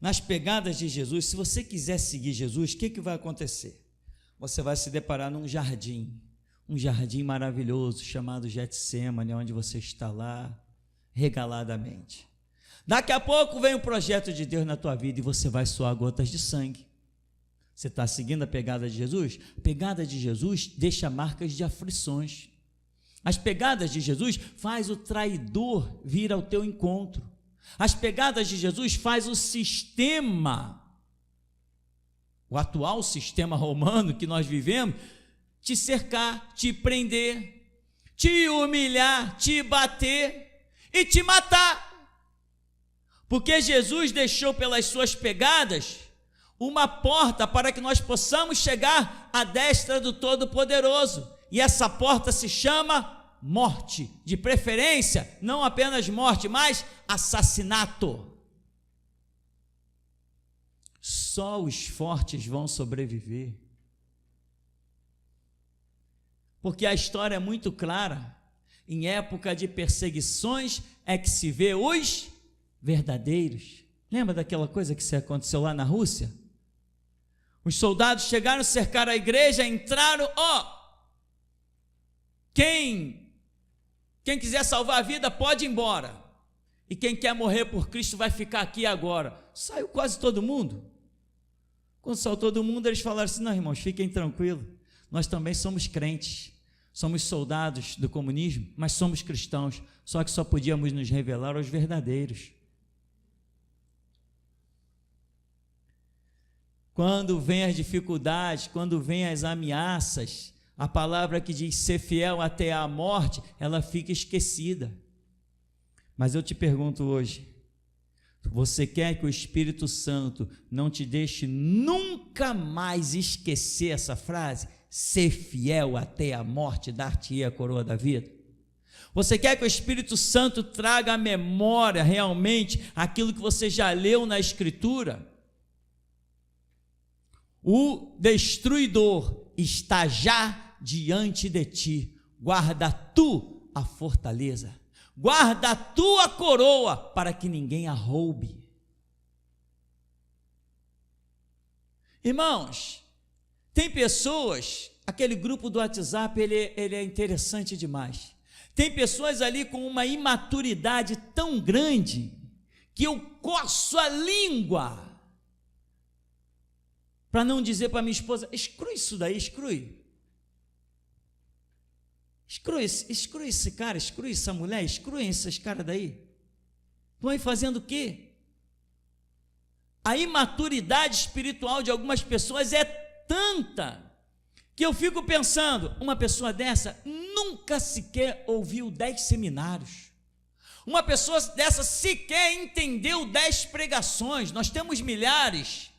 Nas pegadas de Jesus, se você quiser seguir Jesus, o que vai acontecer? Você vai se deparar num jardim, um jardim maravilhoso chamado Getsêmani, onde você está lá regaladamente. Daqui a pouco vem o projeto de Deus na tua vida e você vai suar gotas de sangue. Você está seguindo a pegada de Jesus? A pegada de Jesus deixa marcas de aflições. As pegadas de Jesus faz o traidor vir ao teu encontro. As pegadas de Jesus faz o sistema, o atual sistema romano que nós vivemos, te cercar, te prender, te humilhar, te bater e te matar. Porque Jesus deixou pelas suas pegadas uma porta para que nós possamos chegar à destra do Todo-Poderoso. E essa porta se chama morte, de preferência, não apenas morte, mas assassinato. Só os fortes vão sobreviver. Porque a história é muito clara. Em época de perseguições é que se vê os verdadeiros. Lembra daquela coisa que aconteceu lá na Rússia? Os soldados chegaram, cercaram a igreja, entraram, quem quiser salvar a vida pode ir embora, e quem quer morrer por Cristo vai ficar aqui agora. Saiu quase todo mundo. Quando saiu todo mundo, eles falaram assim: não, irmãos, fiquem tranquilos, nós também somos crentes, somos soldados do comunismo, mas somos cristãos, só que só podíamos nos revelar aos verdadeiros. Quando vem as dificuldades, quando vem as ameaças, a palavra que diz ser fiel até a morte, ela fica esquecida. Mas eu te pergunto hoje, você quer que o Espírito Santo não te deixe nunca mais esquecer essa frase? Ser fiel até a morte, dar-te-ei a coroa da vida? Você quer que o Espírito Santo traga à memória realmente aquilo que você já leu na Escritura? O destruidor está já diante de ti, guarda tu a fortaleza, guarda tu a coroa, para que ninguém a roube. Irmãos, tem pessoas, aquele grupo do WhatsApp, ele é interessante demais. Tem pessoas ali com uma imaturidade tão grande, que eu coço a língua, para não dizer para minha esposa: exclui isso daí, exclui esse cara, exclui essa mulher, exclui esses caras daí. Estão aí fazendo o quê? A imaturidade espiritual de algumas pessoas é tanta, que eu fico pensando, uma pessoa dessa nunca sequer ouviu 10 seminários, uma pessoa dessa sequer entendeu 10 pregações. Nós temos milhares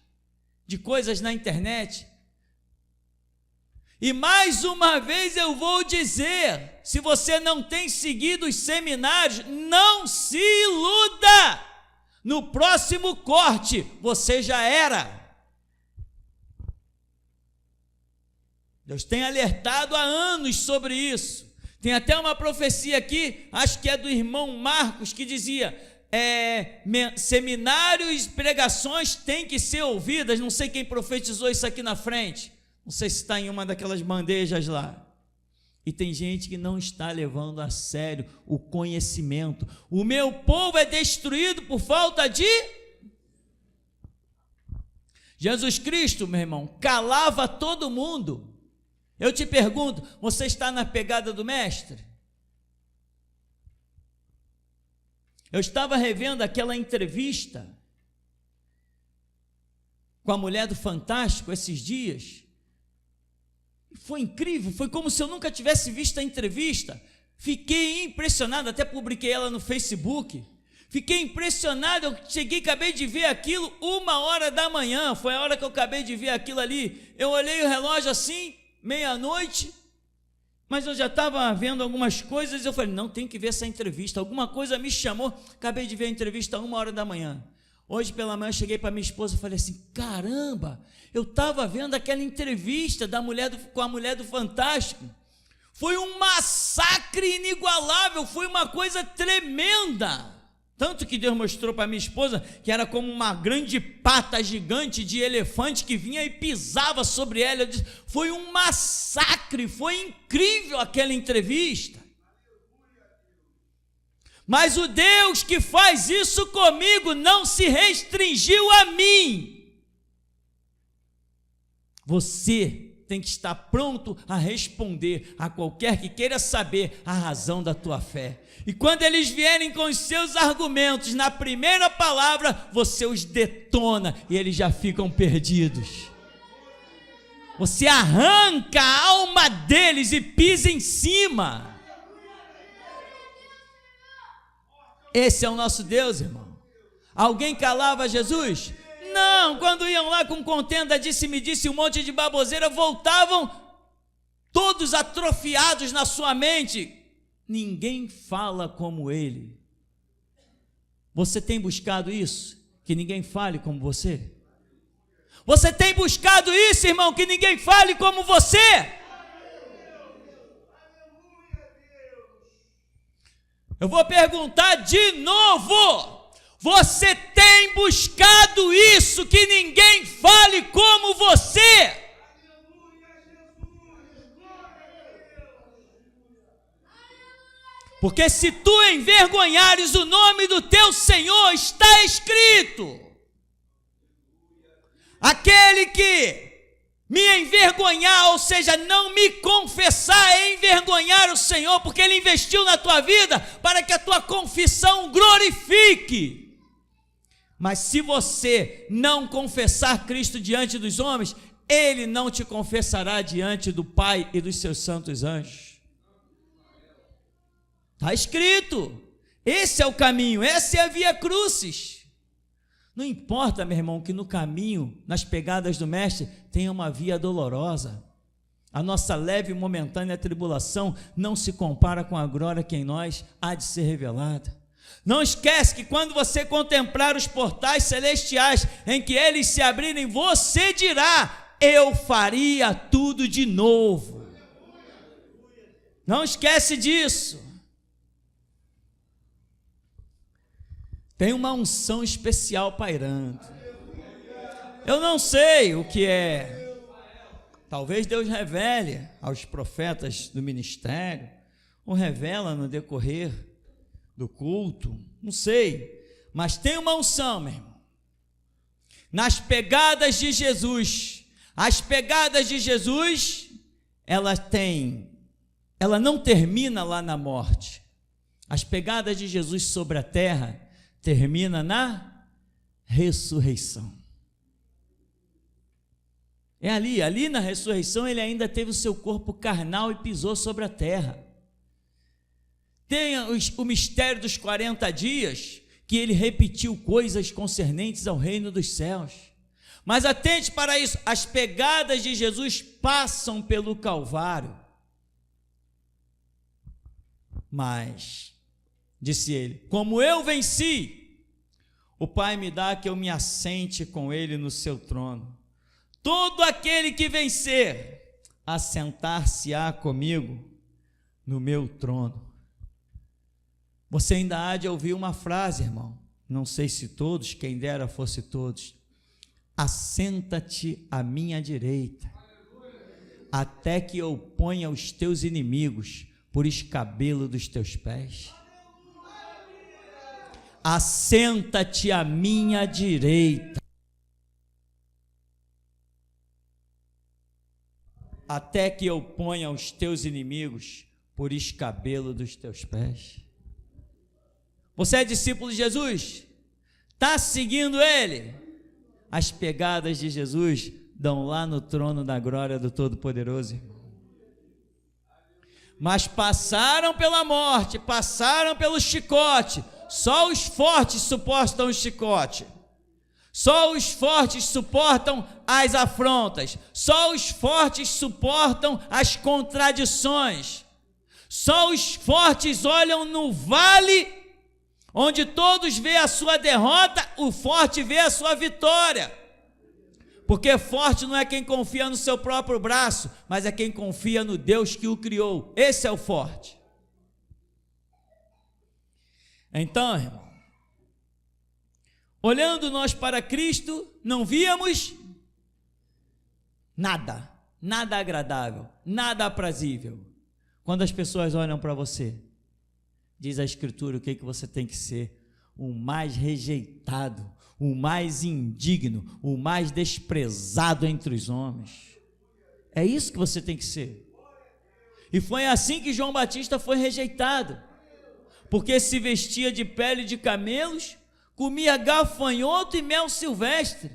de coisas na internet, e mais uma vez eu vou dizer, se você não tem seguido os seminários, não se iluda, no próximo corte você já era. Deus tem alertado há anos sobre isso. Tem até uma profecia aqui, acho que é do irmão Marcos, que dizia: seminários e pregações têm que ser ouvidas. Não sei quem profetizou isso aqui na frente, não sei se está em uma daquelas bandejas lá. E tem gente que não está levando a sério o conhecimento. O meu povo é destruído por falta de... Jesus Cristo, meu irmão, calava todo mundo. Eu te pergunto, você está na pegada do mestre? Eu estava revendo aquela entrevista com a mulher do Fantástico esses dias. Foi incrível, foi como se eu nunca tivesse visto a entrevista. Fiquei impressionado, até publiquei ela no Facebook. Fiquei impressionado, eu cheguei, acabei de ver aquilo 1h da manhã, foi a hora que eu acabei de ver aquilo ali. Eu olhei o relógio assim, meia-noite, mas eu já estava vendo algumas coisas, eu falei: não, tem que ver essa entrevista, alguma coisa me chamou, acabei de ver a entrevista 1h da manhã. Hoje pela manhã eu cheguei para minha esposa e falei assim: caramba, eu estava vendo aquela entrevista com a mulher do Fantástico, foi um massacre inigualável, foi uma coisa tremenda, tanto que Deus mostrou para minha esposa que era como uma grande pata gigante de elefante que vinha e pisava sobre ela. Eu disse: foi um massacre, foi incrível aquela entrevista. Mas o Deus que faz isso comigo não se restringiu a mim. Você tem que estar pronto a responder a qualquer que queira saber a razão da tua fé. E quando eles vierem com os seus argumentos, na primeira palavra, você os detona e eles já ficam perdidos. Você arranca a alma deles e pisa em cima. Esse é o nosso Deus, irmão. Alguém calava Jesus? Não, quando iam lá com contenda, disse-me, um monte de baboseira, voltavam todos atrofiados na sua mente. Ninguém fala como ele. Você tem buscado isso? Que ninguém fale como você? Você tem buscado isso, irmão? Que ninguém fale como você? Eu vou perguntar de novo. Você tem buscado isso, que ninguém fale como você? Porque se tu envergonhares o nome do teu Senhor, está escrito: aquele que me envergonhar, ou seja, não me confessar, é envergonhar o Senhor, porque Ele investiu na tua vida para que a tua confissão glorifique. Mas se você não confessar Cristo diante dos homens, Ele não te confessará diante do Pai e dos seus santos anjos. Está escrito. Esse é o caminho, essa é a via crucis. Não importa, meu irmão, que no caminho, nas pegadas do Mestre, tenha uma via dolorosa. A nossa leve e momentânea tribulação não se compara com a glória que em nós há de ser revelada. Não esquece que quando você contemplar os portais celestiais, em que eles se abrirem, você dirá: eu faria tudo de novo. Não esquece disso. Tem uma unção especial pairando. Eu não sei o que é. Talvez Deus revele aos profetas do ministério, ou revela no decorrer do culto, não sei. Mas tem uma unção, meu irmão. Nas pegadas de Jesus, as pegadas de Jesus, ela não termina lá na morte. As pegadas de Jesus sobre a terra termina na ressurreição. É ali na ressurreição ele ainda teve o seu corpo carnal e pisou sobre a terra. Tem o mistério dos 40 dias, que ele repetiu coisas concernentes ao reino dos céus. Mas atente para isso, as pegadas de Jesus passam pelo Calvário. Mas, disse ele, como eu venci, o Pai me dá que eu me assente com ele no seu trono. Todo aquele que vencer, assentar-se-á comigo no meu trono. Você ainda há de ouvir uma frase, irmão, não sei se todos, quem dera fosse todos: assenta-te à minha direita, até que eu ponha os teus inimigos por escabelo dos teus pés. Assenta-te à minha direita, até que eu ponha os teus inimigos por escabelo dos teus pés. Você é discípulo de Jesus? Está seguindo Ele? As pegadas de Jesus dão lá no trono da glória do Todo-Poderoso, irmão. Mas passaram pela morte, passaram pelo chicote. Só os fortes suportam o chicote. Só os fortes suportam as afrontas. Só os fortes suportam as contradições. Só os fortes olham no vale, onde todos veem a sua derrota, o forte vê a sua vitória. Porque forte não é quem confia no seu próprio braço, mas é quem confia no Deus que o criou. Esse é o forte. Então, irmão, olhando nós para Cristo, não víamos nada agradável, nada aprazível. Quando as pessoas olham para você, diz a Escritura o que você tem que ser: o mais rejeitado, o mais indigno, o mais desprezado entre os homens. É isso que você tem que ser. E foi assim que João Batista foi rejeitado, porque se vestia de pele de camelos, comia gafanhoto e mel silvestre,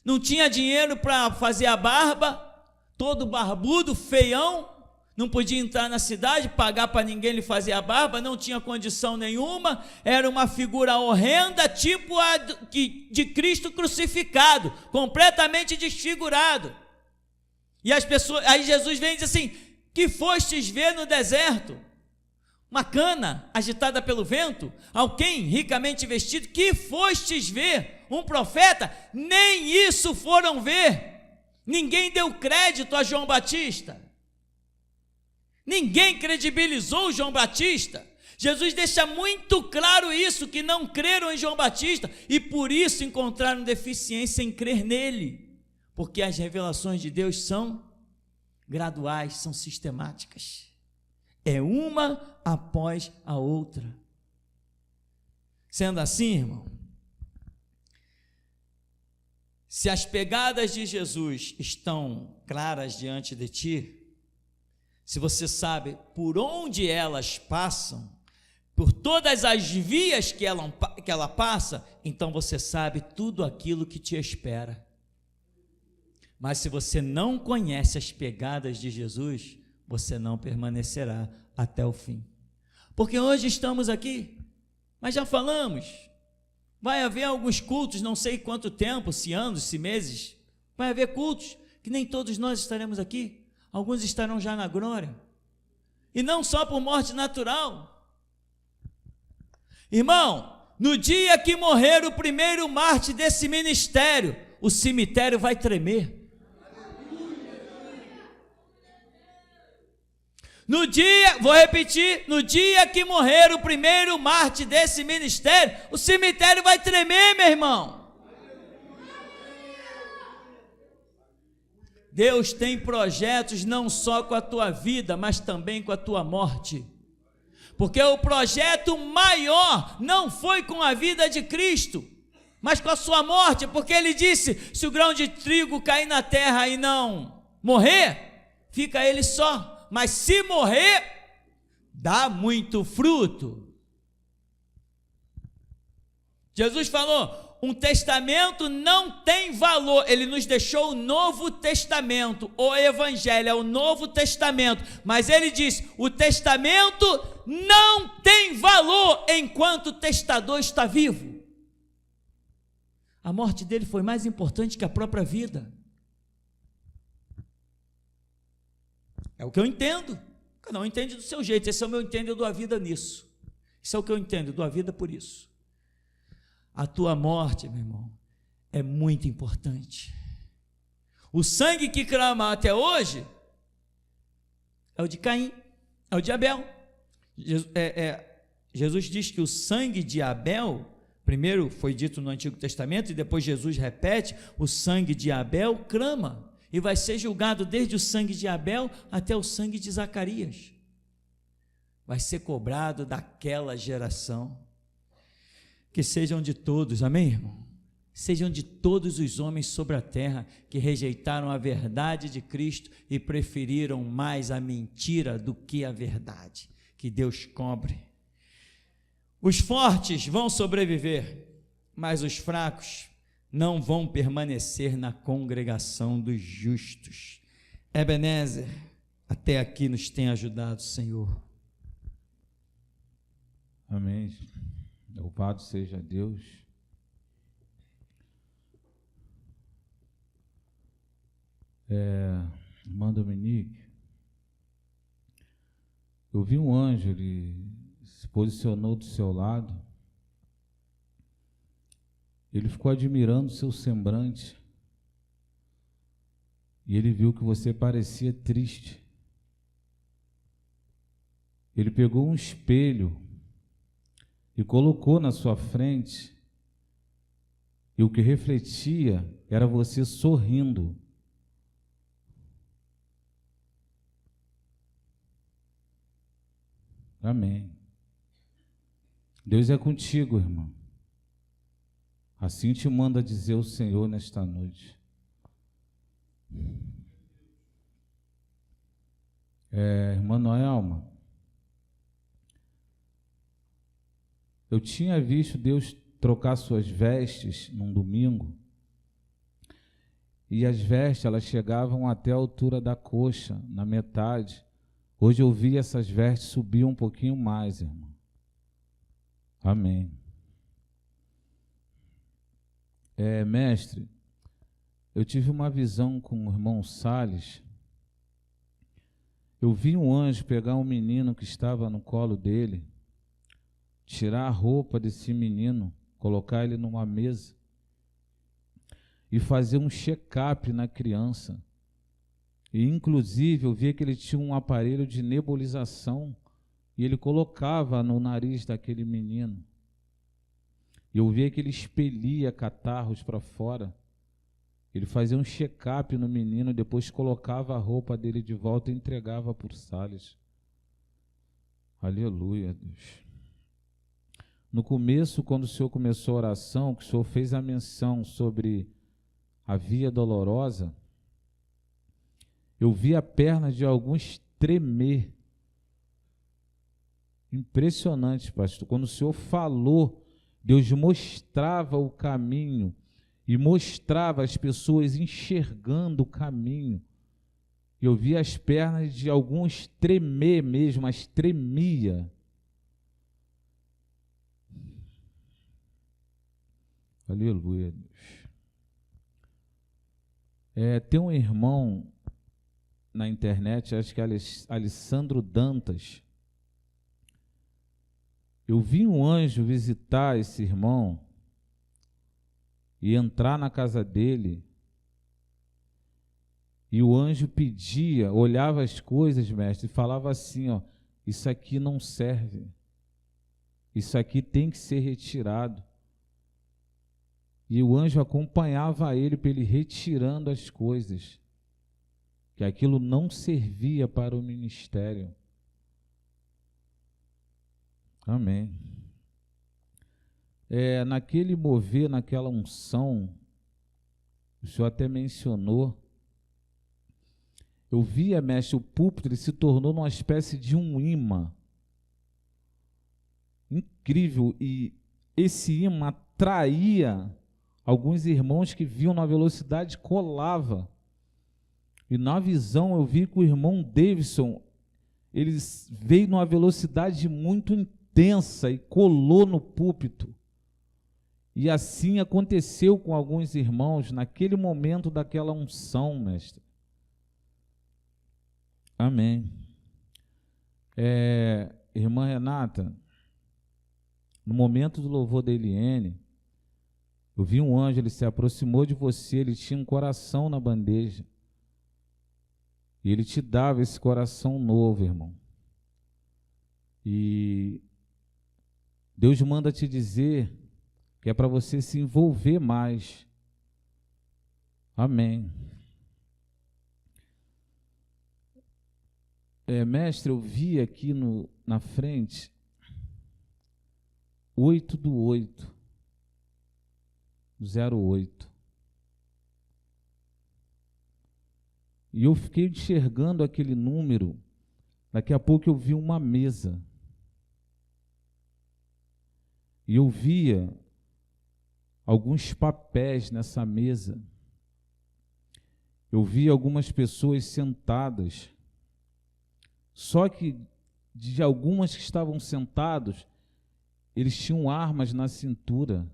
não tinha dinheiro para fazer a barba, todo barbudo, feião, não podia entrar na cidade, pagar para ninguém lhe fazer a barba, não tinha condição nenhuma, era uma figura horrenda, tipo a de Cristo crucificado, completamente desfigurado. E as pessoas, aí Jesus vem e diz assim: que fostes ver no deserto? Uma cana agitada pelo vento? Alguém ricamente vestido? Que fostes ver? Um profeta? Nem isso foram ver. Ninguém deu crédito a João Batista. Ninguém credibilizou João Batista. Jesus deixa muito claro isso, que não creram em João Batista e por isso encontraram deficiência em crer nele, porque as revelações de Deus são graduais, são sistemáticas, é uma após a outra. Sendo assim, irmão, se as pegadas de Jesus estão claras diante de ti, se você sabe por onde elas passam, por todas as vias que ela passa, então você sabe tudo aquilo que te espera. Mas se você não conhece as pegadas de Jesus, você não permanecerá até o fim. Porque hoje estamos aqui, mas já falamos, vai haver alguns cultos, não sei quanto tempo, se anos, se meses, vai haver cultos que nem todos nós estaremos aqui. Alguns estarão já na glória, e não só por morte natural. Irmão, no dia que morrer o primeiro mártir desse ministério, o cemitério vai tremer. No dia, vou repetir, no dia que morrer o primeiro mártir desse ministério, o cemitério vai tremer, meu irmão. Deus tem projetos não só com a tua vida, mas também com a tua morte. Porque o projeto maior não foi com a vida de Cristo, mas com a sua morte, porque ele disse: se o grão de trigo cair na terra e não morrer, fica ele só, mas se morrer, dá muito fruto. Jesus falou: um testamento não tem valor. Ele nos deixou o Novo Testamento, o Evangelho é o Novo Testamento, mas ele diz: o testamento não tem valor enquanto o testador está vivo. A morte dele foi mais importante que a própria vida. É o que eu entendo. Cada um entende do seu jeito. Esse é o meu entendo, eu dou a vida nisso. Isso é o que eu entendo, eu dou a vida por isso. A tua morte, meu irmão, é muito importante. O sangue que clama até hoje é o de Caim, é o de Abel. Jesus diz que o sangue de Abel, primeiro foi dito no Antigo Testamento e depois Jesus repete, o sangue de Abel clama e vai ser julgado desde o sangue de Abel até o sangue de Zacarias. Vai ser cobrado daquela geração. Que sejam de todos, amém, irmão? Sejam de todos os homens sobre a terra que rejeitaram a verdade de Cristo e preferiram mais a mentira do que a verdade. Que Deus cobre. Os fortes vão sobreviver, mas os fracos não vão permanecer na congregação dos justos. Ebenezer, até aqui nos tem ajudado, Senhor. Amém. Louvado seja Deus. Irmã Dominique, eu vi um anjo, ele se posicionou do seu lado, ele ficou admirando o seu semblante, e ele viu que você parecia triste. Ele pegou um espelho e colocou na sua frente, e o que refletia era você sorrindo. Amém. Deus é contigo, irmão. Assim te manda dizer o Senhor nesta noite. Irmã Noelma, eu tinha visto Deus trocar suas vestes num domingo, e as vestes, elas chegavam até a altura da coxa, na metade. Hoje eu vi essas vestes subir um pouquinho mais, irmão. Amém. Mestre, eu tive uma visão com o irmão Salles. Eu vi um anjo pegar um menino que estava no colo dele, tirar a roupa desse menino, colocar ele numa mesa e fazer um check-up na criança. E, inclusive, eu via que ele tinha um aparelho de nebulização e ele colocava no nariz daquele menino. Eu via que ele expelia catarros para fora. Ele fazia um check-up no menino, depois colocava a roupa dele de volta e entregava por Salles. Aleluia, Deus. No começo, quando o Senhor começou a oração, que o Senhor fez a menção sobre a via dolorosa, eu vi a perna de alguns tremer. Impressionante, pastor. Quando o Senhor falou, Deus mostrava o caminho e mostrava as pessoas enxergando o caminho. Eu vi as pernas de alguns tremer mesmo, mas tremia. Aleluia, Deus. Tem um irmão na internet, acho que é Alessandro Dantas. Eu vi um anjo visitar esse irmão e entrar na casa dele, e o anjo pedia, olhava as coisas, mestre, e falava assim, ó, isso aqui não serve, isso aqui tem que ser retirado. E o anjo acompanhava ele para ele retirando as coisas, que aquilo não servia para o ministério. Amém. Naquele mover, naquela unção, o senhor até mencionou, eu via, mestre, o púlpito, ele se tornou uma espécie de um imã. Incrível, e esse imã atraía alguns irmãos que viam na velocidade, colava. E na visão eu vi que o irmão Davidson, ele veio numa velocidade muito intensa e colou no púlpito. E assim aconteceu com alguns irmãos naquele momento daquela unção, mestre. Amém. Irmã Renata, no momento do louvor da Eliene, eu vi um anjo, ele se aproximou de você, ele tinha um coração na bandeja. E ele te dava esse coração novo, irmão. E Deus manda te dizer que é para você se envolver mais. Amém. Mestre, eu vi aqui na frente 8/8/08. E eu fiquei enxergando aquele número. Daqui a pouco eu vi uma mesa. E eu via alguns papéis nessa mesa. Eu via algumas pessoas sentadas. Só que de algumas que estavam sentados, eles tinham armas na cintura.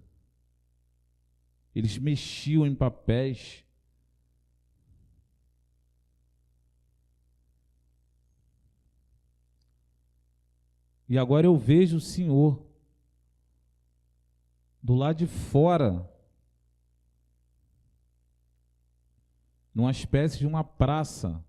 Eles mexiam em papéis. E agora eu vejo o Senhor do lado de fora, numa espécie de uma praça.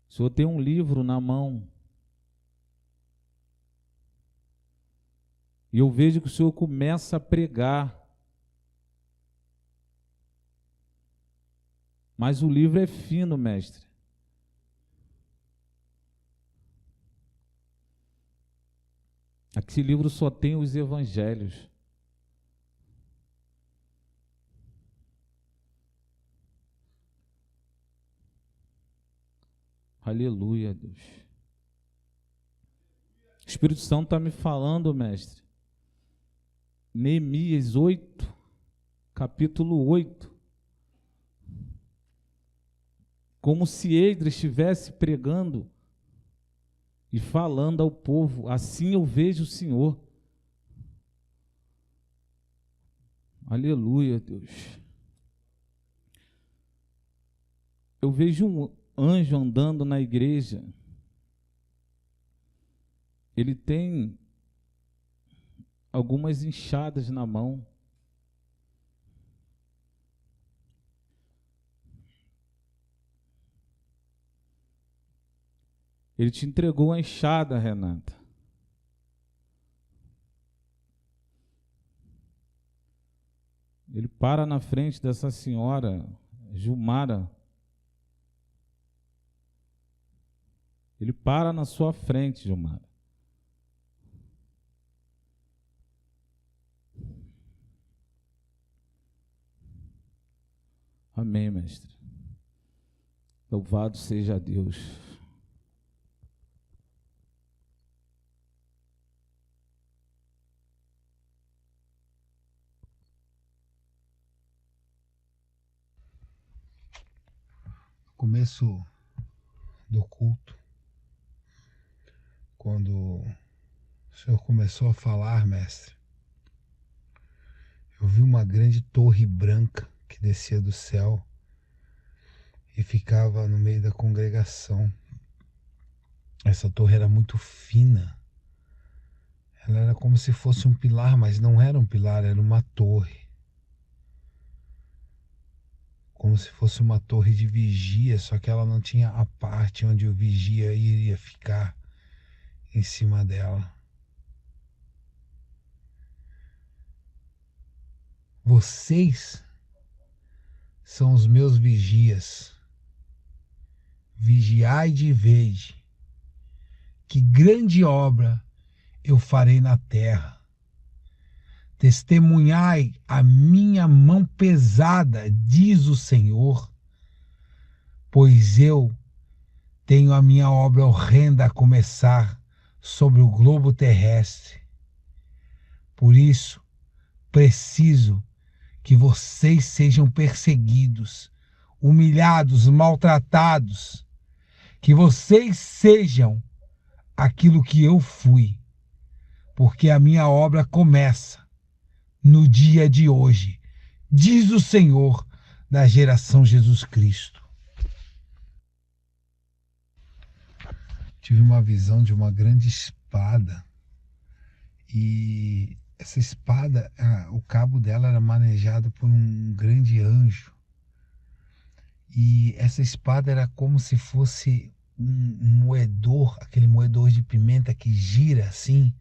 O Senhor tem um livro na mão. E eu vejo que o Senhor começa a pregar. Mas o livro é fino, mestre. Esse livro só tem os evangelhos. Aleluia, Deus. O Espírito Santo está me falando, mestre. Neemias 8, capítulo 8. Como se Esdras estivesse pregando e falando ao povo: assim eu vejo o Senhor. Aleluia, Deus. Eu vejo um anjo andando na igreja. Ele tem algumas enxadas na mão. Ele te entregou a enxada, Renata. Ele para na frente dessa senhora, Gilmara. Ele para na sua frente, Gilmara. Amém, mestre. Louvado seja Deus. Começo do culto, quando o Senhor começou a falar, mestre, eu vi uma grande torre branca que descia do céu e ficava no meio da congregação. Essa torre era muito fina, ela era como se fosse um pilar, mas não era um pilar, era uma torre. Como se fosse uma torre de vigia, só que ela não tinha a parte onde o vigia iria ficar em cima dela. Vocês são os meus vigias. Vigiai e vede que grande obra eu farei na terra. Testemunhai a minha mão pesada, diz o Senhor, pois eu tenho a minha obra horrenda a começar sobre o globo terrestre. Por isso, preciso que vocês sejam perseguidos, humilhados, maltratados, que vocês sejam aquilo que eu fui, porque a minha obra começa no dia de hoje, diz o Senhor da geração Jesus Cristo. Tive uma visão de uma grande espada e essa espada, o cabo dela era manejado por um grande anjo e essa espada era como se fosse um moedor, aquele moedor de pimenta que gira assim.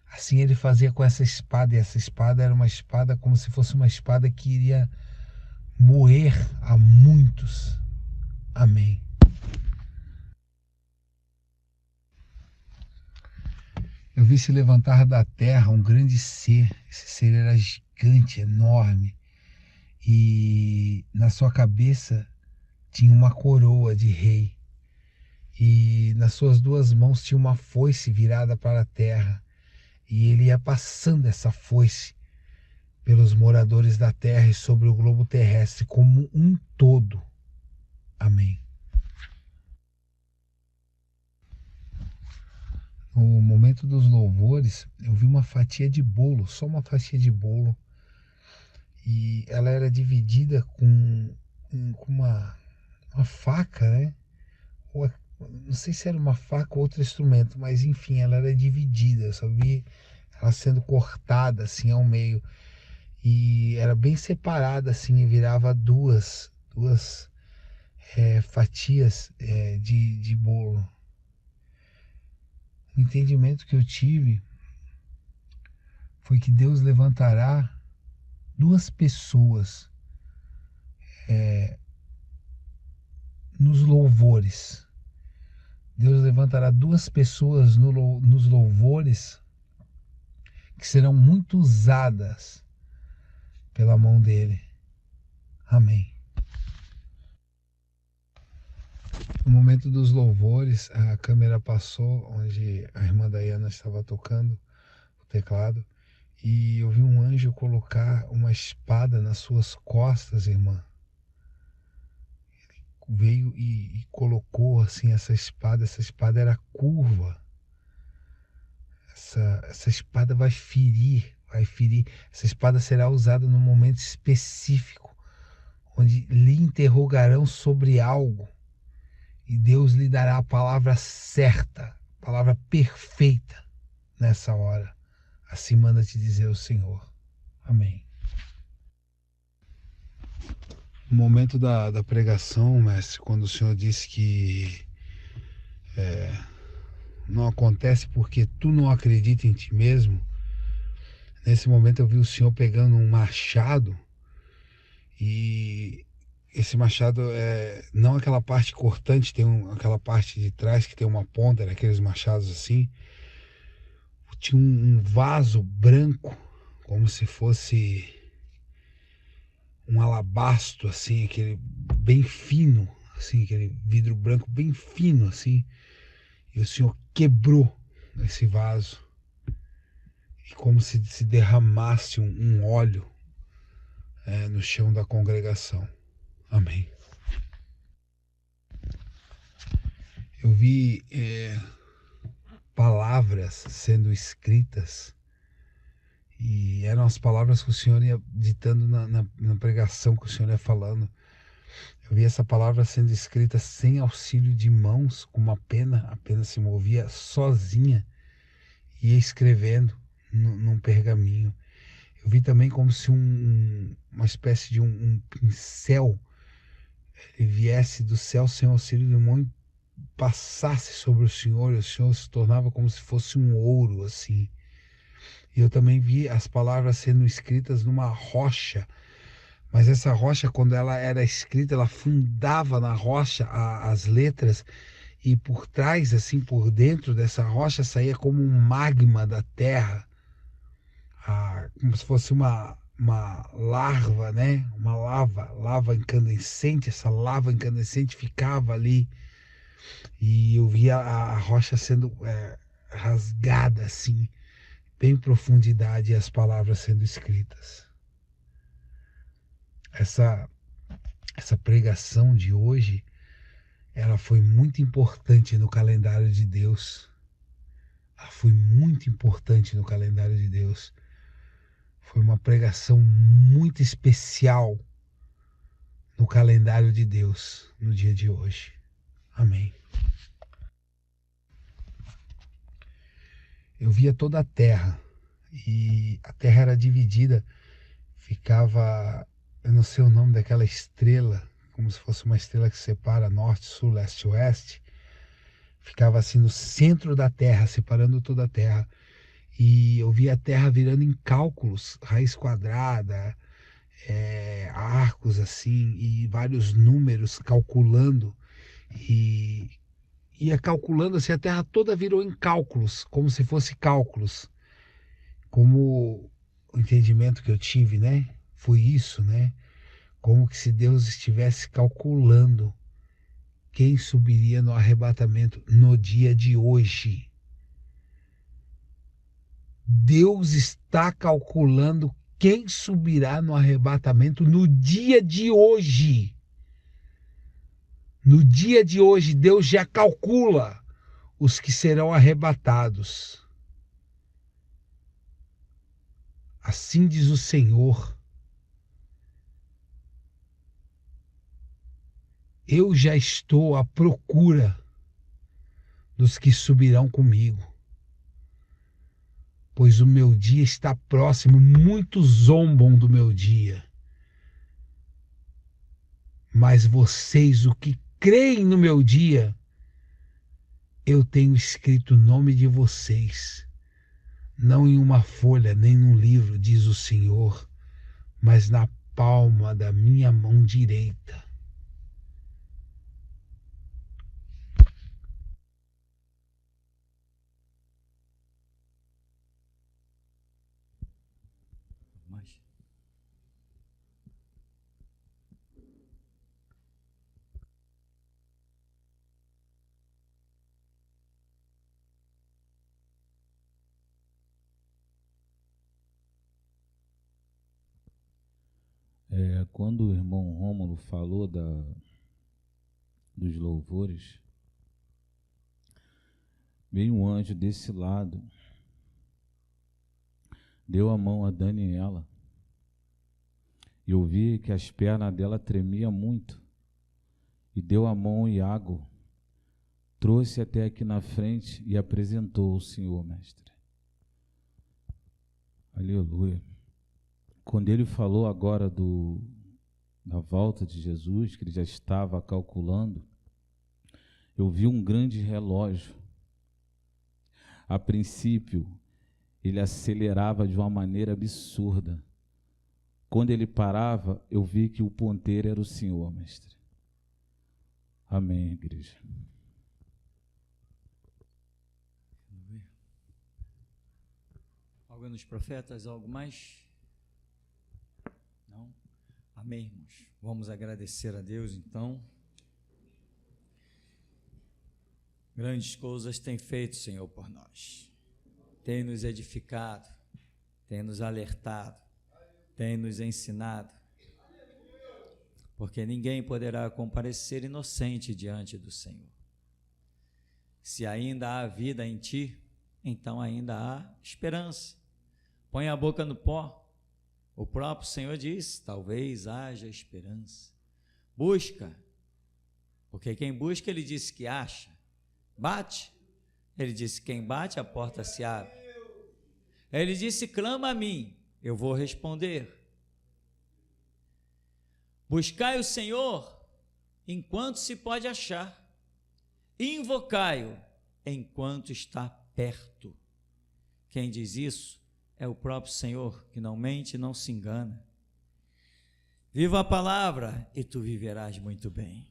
Assim ele fazia com essa espada, e essa espada era uma espada como se fosse uma espada que iria moer a muitos. Amém. Eu vi se levantar da terra um grande ser. Esse ser era gigante, enorme. E na sua cabeça tinha uma coroa de rei. E nas suas duas mãos tinha uma foice virada para a terra. E ele ia passando essa foice pelos moradores da terra e sobre o globo terrestre como um todo. Amém. No momento dos louvores, eu vi uma fatia de bolo, só uma fatia de bolo. E ela era dividida com uma faca, né? Não sei se era uma faca ou outro instrumento, mas enfim, ela era dividida. Eu só vi ela sendo cortada assim ao meio. E era bem separada assim, e virava duas fatias de bolo. O entendimento que eu tive foi que Deus levantará duas pessoas nos louvores. Deus levantará duas pessoas nos louvores que serão muito usadas pela mão dele. Amém. No momento dos louvores, a câmera passou onde a irmã Dayana estava tocando o teclado e eu vi um anjo colocar uma espada nas suas costas, irmã. Ele veio e colocou assim essa espada era curva. Essa espada vai ferir. Essa espada será usada num momento específico, onde lhe interrogarão sobre algo. E Deus lhe dará a palavra certa, a palavra perfeita nessa hora. Assim manda te dizer o Senhor. Amém. No momento da pregação, mestre, quando o Senhor disse que não acontece porque tu não acredita em ti mesmo, nesse momento eu vi o Senhor pegando um machado e esse machado não aquela parte cortante, tem aquela parte de trás que tem uma ponta, aqueles machados assim. Tinha um vaso branco, como se fosse um alabastro, assim, aquele bem fino, assim, aquele vidro branco bem fino, assim. E o Senhor quebrou esse vaso. E como se derramasse um óleo no chão da congregação. Amém. Eu vi palavras sendo escritas e eram as palavras que o Senhor ia ditando na pregação que o Senhor ia falando. Eu vi essa palavra sendo escrita sem auxílio de mãos, com uma pena, a pena se movia sozinha e ia escrevendo num pergaminho. Eu vi também como se uma espécie de um pincel viesse do céu sem auxílio de mão e passasse sobre o Senhor, e o Senhor se tornava como se fosse um ouro, assim. E eu também vi as palavras sendo escritas numa rocha, mas essa rocha, quando ela era escrita, ela fundava na rocha as letras, e por trás, assim, por dentro dessa rocha, saía como um magma da terra, como se fosse uma larva, né? Uma lava incandescente. Essa lava incandescente ficava ali, e eu via a rocha sendo rasgada, assim, bem em profundidade, e as palavras sendo escritas. Essa pregação de hoje, ela foi muito importante no calendário de Deus. Ela foi muito importante no calendário de Deus. Foi uma pregação muito especial no calendário de Deus, no dia de hoje. Amém. Eu via toda a terra, e a terra era dividida, ficava, eu não sei o nome daquela estrela, como se fosse uma estrela que separa norte, sul, leste, oeste, ficava assim no centro da terra, separando toda a terra. E eu via a terra virando em cálculos, raiz quadrada, arcos assim, e vários números calculando, e ia calculando assim, a terra toda virou em cálculos, como se fosse cálculos. Como o entendimento que eu tive, né? Foi isso, né? Como que se Deus estivesse calculando quem subiria no arrebatamento no dia de hoje. Deus está calculando quem subirá no arrebatamento no dia de hoje. No dia de hoje, Deus já calcula os que serão arrebatados. Assim diz o Senhor. Eu já estou à procura dos que subirão comigo, pois o meu dia está próximo. Muitos zombam do meu dia, mas vocês, o que creem no meu dia, eu tenho escrito o nome de vocês, não em uma folha nem num livro, diz o Senhor, mas na palma da minha mão direita. Quando o irmão Rômulo falou dos louvores, veio um anjo desse lado, deu a mão a Daniela, e eu vi que as pernas dela tremiam muito, e deu a mão ao Iago, trouxe até aqui na frente e apresentou o Senhor, mestre. Aleluia. Quando ele falou agora da volta de Jesus, que ele já estava calculando, eu vi um grande relógio. A princípio, ele acelerava de uma maneira absurda. Quando ele parava, eu vi que o ponteiro era o Senhor, mestre. Amém, igreja. Algo nos profetas, algo mais? Não? Amém, irmãos. Vamos agradecer a Deus, então. Grandes coisas tem feito, Senhor, por nós. Tem nos edificado, tem nos alertado, tem nos ensinado. Porque ninguém poderá comparecer inocente diante do Senhor. Se ainda há vida em ti, então ainda há esperança. Põe a boca no pó. O próprio Senhor diz, talvez haja esperança. Busca, porque quem busca, ele disse que acha. Bate, ele disse, quem bate, a porta se abre. Ele disse, clama a mim, eu vou responder. Buscai o Senhor enquanto se pode achar, invocai-o enquanto está perto. Quem diz isso é o próprio Senhor, que não mente e não se engana. Viva a palavra e tu viverás muito bem.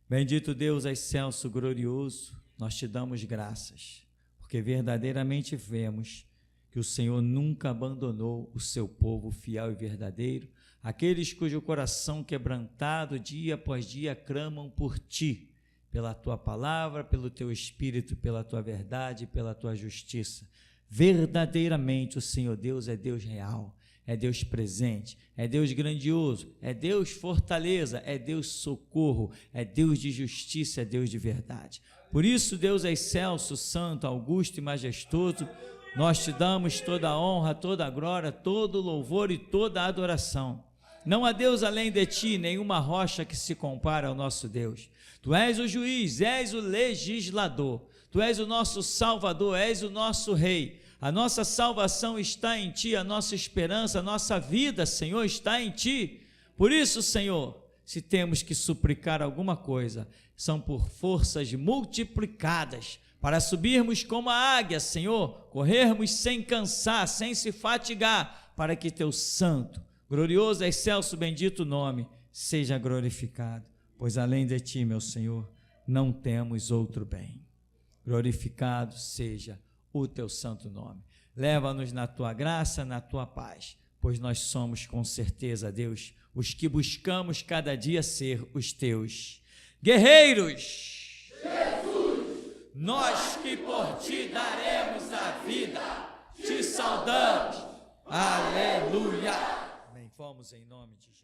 Bendito Deus excelso, glorioso, nós te damos graças, porque verdadeiramente vemos que o Senhor nunca abandonou o seu povo fiel e verdadeiro, aqueles cujo coração quebrantado dia após dia clamam por ti, pela tua palavra, pelo teu espírito, pela tua verdade, pela tua justiça. Verdadeiramente o Senhor Deus é Deus real, é Deus presente, é Deus grandioso, é Deus fortaleza, é Deus socorro, é Deus de justiça, é Deus de verdade. Por isso, Deus excelso, santo, augusto e majestoso, nós te damos toda a honra, toda a glória, todo o louvor e toda a adoração. Não há Deus além de ti, nenhuma rocha que se compara ao nosso Deus. Tu és o juiz, és o legislador, tu és o nosso salvador, és o nosso rei. A nossa salvação está em ti, a nossa esperança, a nossa vida, Senhor, está em ti. Por isso, Senhor, se temos que suplicar alguma coisa, são por forças multiplicadas, para subirmos como a águia, Senhor, corrermos sem cansar, sem se fatigar, para que teu santo, glorioso, excelso, bendito nome seja glorificado, pois além de ti, meu Senhor, não temos outro bem. Glorificado seja o teu santo nome. Leva-nos na tua graça, na tua paz, pois nós somos com certeza, Deus, os que buscamos cada dia ser os teus guerreiros. Jesus! Nós que por ti daremos a vida, te saudamos. Aleluia! Amém. Vamos em nome de Jesus.